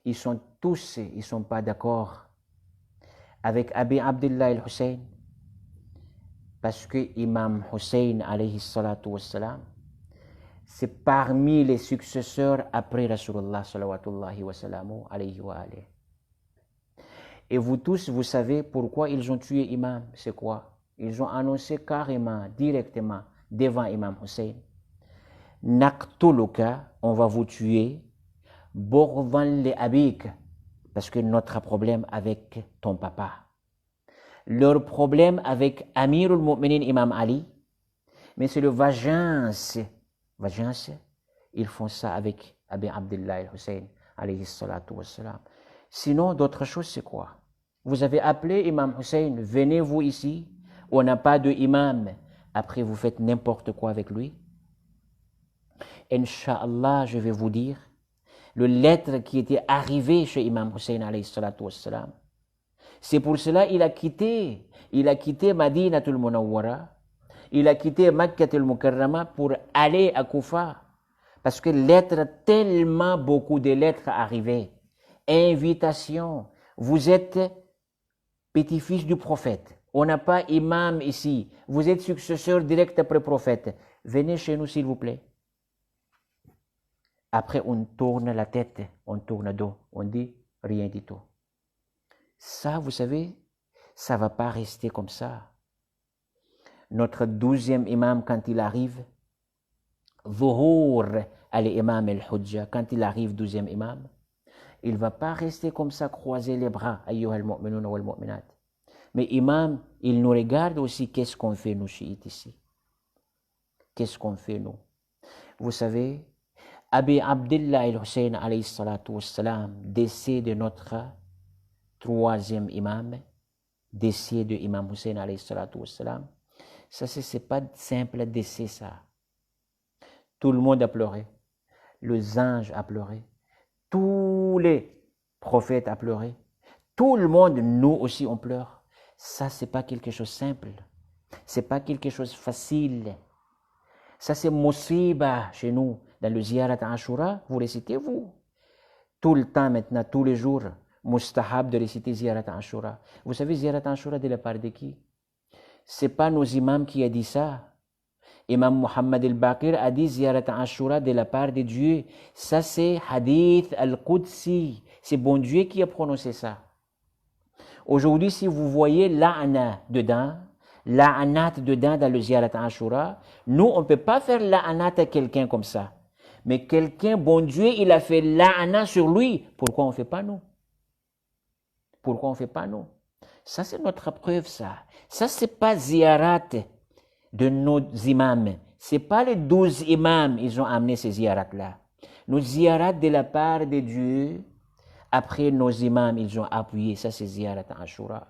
ils sont pas d'accord avec Abi Abdullah al-Hussein, parce que Imam Hussein alayhi salatu wassalam, c'est parmi les successeurs après Rasulullah salawatullahi wa sallamu alayhi wa alayhi. Et vous tous, vous savez pourquoi ils ont tué Imam, c'est quoi? Ils ont annoncé carrément, directement, devant Imam Hussein, Naqtuluka, on va vous tuer, Borvan li abik, parce que notre problème avec ton papa. Leur problème avec Amirul Mu'minin Imam Ali, mais c'est le vengeance. Ils font ça avec Abi Abdullah al-Hussein, alayhi salatu wassalam. Sinon, d'autres choses, c'est quoi? Vous avez appelé Imam Hussein, venez-vous ici, on n'a pas de imam. Après, vous faites n'importe quoi avec lui. Inch'Allah, je vais vous dire, le lettre qui était arrivée chez Imam Hussein, alayhi salatu wassalam, c'est pour cela qu'il a quitté Madinatul Munawwara, il a quitté Makkatul Mukarrama pour aller à Koufa. Parce que tellement beaucoup de lettres arrivaient. Invitation. Vous êtes petit-fils du prophète. On n'a pas imam ici. Vous êtes successeur direct après le prophète. Venez chez nous, s'il vous plaît. Après, on tourne la tête, on tourne le dos, on dit rien du tout. Ça, vous savez, ça ne va pas rester comme ça. Notre 12e imam, quand il arrive, Zuhur al-Imam al-Hujja, quand il arrive 12e imam, il ne va pas rester comme ça, croiser les bras, ayyuha al-mu'minun wal mu'minat. Mais imam, il nous regarde aussi, qu'est-ce qu'on fait nous chiites ici? Qu'est-ce qu'on fait nous? Vous savez, Abi Abdullah al-Hussein alayhi salatu wassalam, décès de notre 3e imam, décès de Imam Hussein alayhi salatu wassalam, ça c'est pas simple décès ça. Tout le monde a pleuré, les anges a pleuré, tous les prophètes a pleuré, tout le monde, nous aussi on pleure. Ça c'est pas quelque chose de simple, c'est pas quelque chose de facile. Ça c'est musiba chez nous, dans le ziyarat Ashura, vous récitez vous. Tout le temps maintenant, tous les jours, mustahab de réciter ziyarat Ashura. Vous savez ziyarat Ashura de la part de qui? C'est pas nos imams qui a dit ça. Imam Muhammad al-Baqir a dit ziyarat Ashura de la part de Dieu. Ça c'est hadith al-Qudsi. C'est bon Dieu qui a prononcé ça. Aujourd'hui, si vous voyez la'ana dedans, la'anat dedans dans le ziyarat Ashura, nous on ne peut pas faire la'anat à quelqu'un comme ça. Mais quelqu'un, bon Dieu, il a fait la'ana sur lui. Pourquoi on ne fait pas nous? Pourquoi on ne fait pas nous? Ça, c'est notre preuve, ça. Ça, ce n'est pas ziyarat de nos imams. Ce n'est pas les 12 imams, ils ont amené ces ziyarats-là. Nos ziyarats de la part de Dieu, après nos imams, ils ont appuyé. Ça, c'est ziyarat Ashura.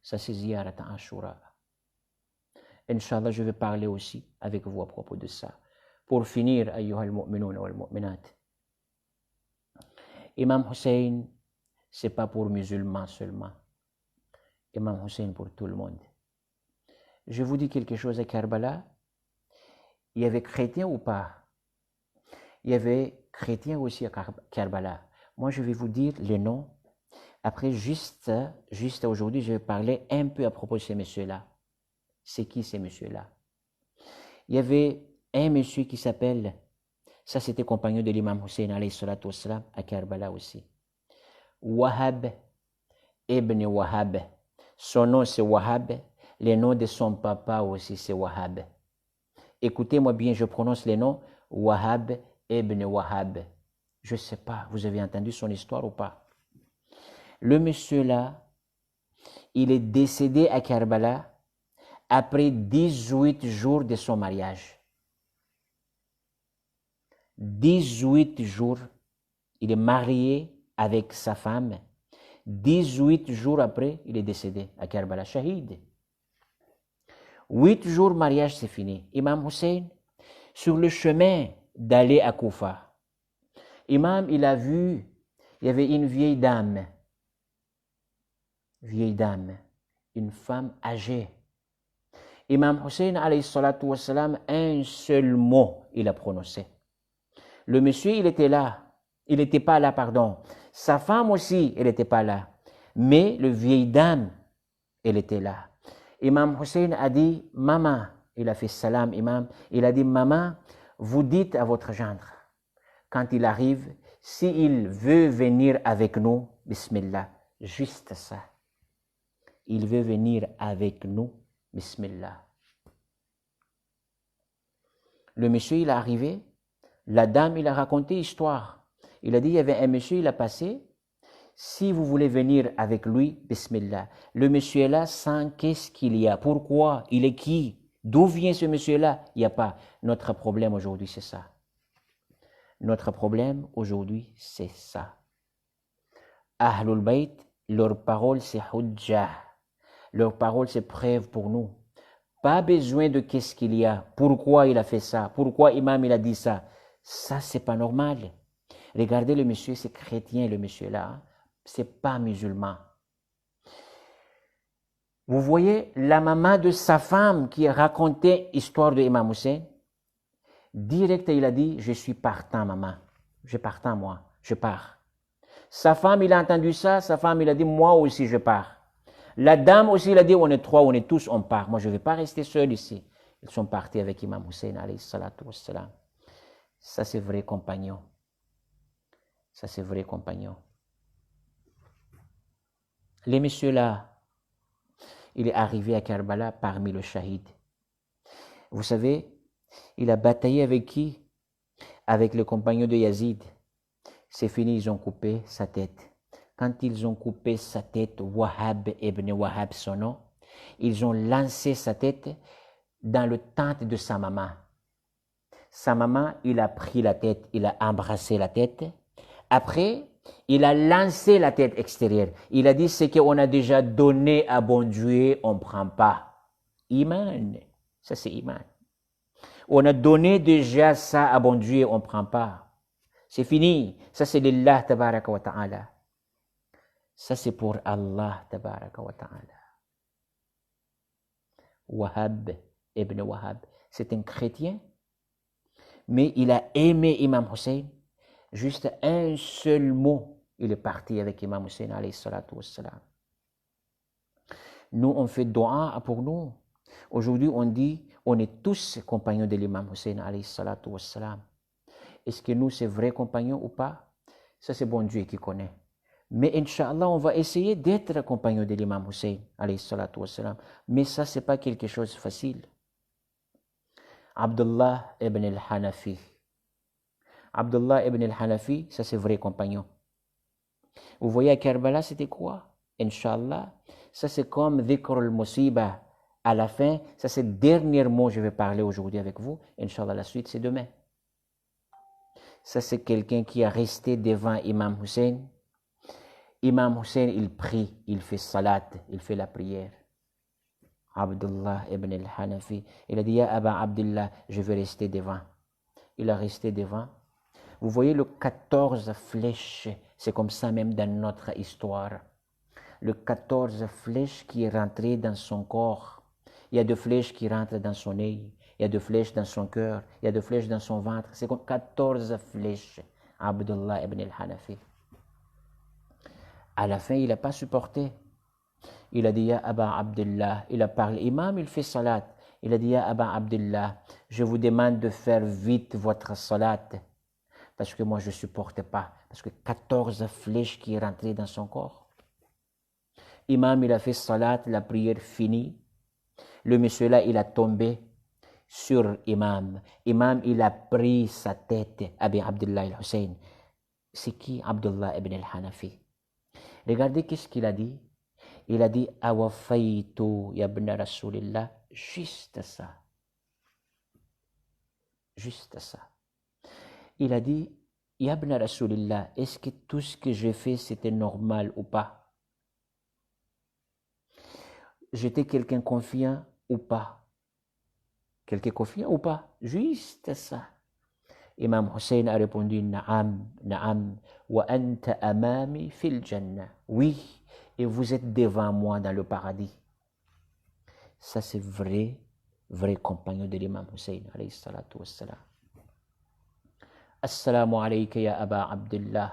Ça, c'est ziyarat Ashura. Inch'Allah, je vais parler aussi avec vous à propos de ça. Pour finir, ayyuha al-mu'minun wal mu'minat. Imam Hussein, ce n'est pas pour musulmans seulement. Imam Hussein pour tout le monde. Je vous dis quelque chose à Karbala. Il y avait chrétiens ou pas? Il y avait chrétiens aussi à Karbala. Moi, je vais vous dire les noms. Après, juste aujourd'hui, je vais parler un peu à propos de ces messieurs-là. C'est qui ces messieurs-là? Il y avait un monsieur qui s'appelle, ça c'était compagnon de l'imam Hussein alayhi salatu wassalam à Karbala aussi. Wahab ibn Wahab. Son nom c'est Wahab. Le nom de son papa aussi c'est Wahab. Écoutez-moi bien, je prononce les noms. Wahab ibn Wahab. Je ne sais pas, vous avez entendu son histoire ou pas? Le monsieur là, il est décédé à Karbala après 18 jours de son mariage. 18 jours, il est marié avec sa femme. 18 jours après, il est décédé à Karbala, shahid. 8 jours mariage, c'est fini. Imam Hussein, sur le chemin d'aller à Koufa, Imam, il a vu, il y avait une vieille dame, une femme âgée. Imam Hussein, alayhi salatu wassalam, un seul mot, il a prononcé. Le monsieur, il était là. Il n'était pas là, pardon. Sa femme aussi, elle n'était pas là. Mais le vieille dame, elle était là. Imam Hussein a dit, maman, il a fait salam, imam, il a dit, maman, vous dites à votre gendre, quand il arrive, s'il veut venir avec nous, bismillah, juste ça. Il veut venir avec nous, bismillah. Le monsieur, il est arrivé, la dame, il a raconté l'histoire. Il a dit, il y avait un monsieur, il a passé, si vous voulez venir avec lui, bismillah. Le monsieur est là sans qu'est-ce qu'il y a, pourquoi, il est qui, d'où vient ce monsieur-là, il n'y a pas. Notre problème aujourd'hui, c'est ça. Notre problème aujourd'hui, c'est ça. Ahlul Bayt, leur parole, c'est hujjah. Leur parole, c'est preuve pour nous. Pas besoin de qu'est-ce qu'il y a, pourquoi il a fait ça, pourquoi imam il a dit ça. Ça, c'est pas normal. Regardez le monsieur, c'est chrétien le monsieur là, hein? C'est pas musulman. Vous voyez la maman de sa femme qui a raconté l'histoire de Imam Hussein. Direct, il a dit, je suis partant maman, je partant moi, je pars. Sa femme, il a entendu ça, sa femme, il a dit, moi aussi je pars. La dame aussi, il a dit, on est trois, on est tous, on part. Moi, je ne vais pas rester seul ici. Ils sont partis avec Imam Hussein, alayhi salatu wassalam. Ça, c'est vrai compagnon. Ça, c'est vrai compagnon. Les messieurs là, il est arrivé à Karbala parmi le shahid. Vous savez, il a bataillé avec qui? Avec le compagnon de Yazid. C'est fini, ils ont coupé sa tête. Quand ils ont coupé sa tête, Wahab ibn Wahab, son nom, ils ont lancé sa tête dans le tente de sa maman. Sa maman, il a pris la tête, il a embrassé la tête. Après, il a lancé la tête extérieure. Il a dit, ce qu'on a déjà donné à bon Dieu, on ne prend pas. Iman, ça c'est iman. On a donné déjà ça à bon Dieu, on ne prend pas. C'est fini. Ça c'est lillah tabaraka wa ta'ala. Ça c'est pour Allah tabaraka wa ta'ala. Wahab ibn Wahab, c'est un chrétien, mais il a aimé Imam Hussein. Juste un seul mot, il est parti avec Imam Hussein alayhi salatu wassalam. Nous, on fait dua pour nous. Aujourd'hui, on dit, on est tous compagnons de l'imam Hussein alayhi salatu wassalam. Est-ce que nous, c'est vrai compagnons ou pas? Ça, c'est bon Dieu qui connaît. Mais Inch'Allah, on va essayer d'être compagnons de l'imam Hussein alayhi salatu wassalam. Mais ça, c'est pas quelque chose de facile. Abdullah ibn al-Hanafi. Abdullah ibn al-Hanafi, ça c'est vrai compagnon. Vous voyez à Karbala, c'était quoi? Inch'Allah, ça c'est comme dhikr al-musiba. À la fin, ça c'est le dernier mot que je vais parler aujourd'hui avec vous. Inch'Allah, la suite c'est demain. Ça c'est quelqu'un qui a resté devant Imam Hussein. Imam Hussein, il prie, il fait salat, il fait la prière. Abdullah ibn al-Hanafi, il a dit, Ya Aba Abdullah, je vais rester devant. Il a resté devant. Vous voyez le 14 flèches, c'est comme ça même dans notre histoire. Le 14 flèches qui est rentré dans son corps. Il y a 2 flèches qui rentrent dans son œil. Il y a 2 flèches dans son cœur. Il y a 2 flèches dans son ventre. C'est comme 14 flèches. Abdullah ibn al-Hanafi. À la fin, il n'a pas supporté. Il a dit, Ya Aba Abdullah. Il a parlé. Imam, il fait salat. Il a dit, Ya Aba Abdullah, je vous demande de faire vite votre salat. Parce que moi, je ne supporte pas. Parce que 14 flèches qui est rentrées dans son corps. Imam, il a fait salat, la prière finie. Le monsieur là, il a tombé sur Imam. Imam, il a pris sa tête. Abi Abdullah al-Hussein. C'est qui Abdullah ibn al-Hanafi? Regardez qu'est-ce qu'il a dit. Il a dit, Awafaytu yabna Rasulillah. Juste ça. Juste ça. Il a dit, Yabna Rasulillah, est-ce que tout ce que j'ai fait, c'était normal ou pas? J'étais quelqu'un confiant ou pas? Quelqu'un confiant ou pas? Juste ça. Imam Hussein a répondu, Naam, Naam, wa anta amami fil jannah. Oui, et vous êtes devant moi dans le paradis. Ça c'est vrai vrai compagnon de l'imam Hussein alayhi salatu wassalam. Assalamu alayka ya Aba Abdullah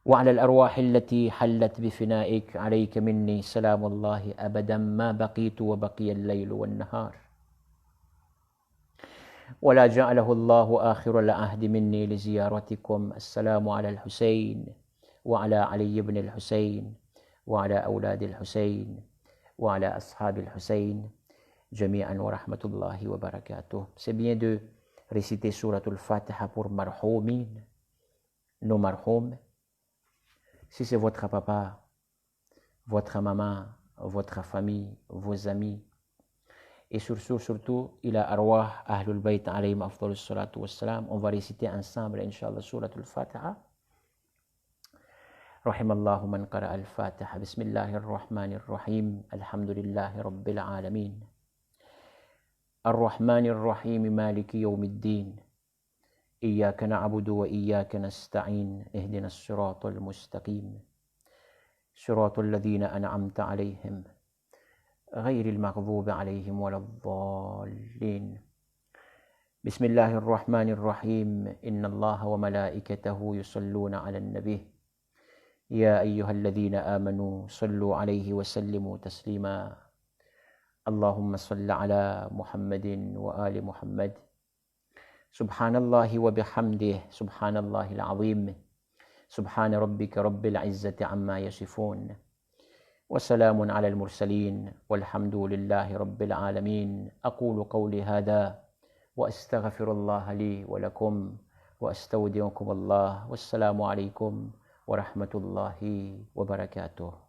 وعلى الأرواح التي حلت بفنائك عليك مني سلام الله أبدا ما بقيت وبقي الليل والنهار ولا جعله الله آخر العهد مني لزيارتكم. السلام على الحسين وعلى علي بن الحسين وعلى أولاد الحسين وعلى أصحاب الحسين جميعا ورحمة الله وبركاته. C'est bien de réciter Suratul Fatiha pour marhoumin, nos marhoum. Si c'est votre papa, votre maman, votre famille, vos amis, et surtout, il a arwah Ahlul Bayt alayhim afdalus salatu wassalam, on va réciter ensemble, Inch'Allah, Suratul Fatiha. رحم الله من قرأ الفاتحة. بسم الله الرحمن الرحيم. الحمد لله رب العالمين الرحمن الرحيم مالك يوم الدين إياك نعبد وإياك نستعين اهدنا الصراط المستقيم صراط الذين أنعمت عليهم غير المغضوب عليهم ولا الضالين. بسم الله الرحمن الرحيم إن الله وملائكته يصلون على النبي يا أيها الذين آمنوا صلوا عليه وسلموا تسليما. اللهم صل على محمد وآل محمد. سبحان الله وبحمده سبحان الله العظيم سبحان ربك رب العزة عما يصفون وسلام على المرسلين والحمد لله رب العالمين. أقول قولي هذا وأستغفر الله لي ولكم وأستودعكم الله والسلام عليكم ورحمة الله وبركاته.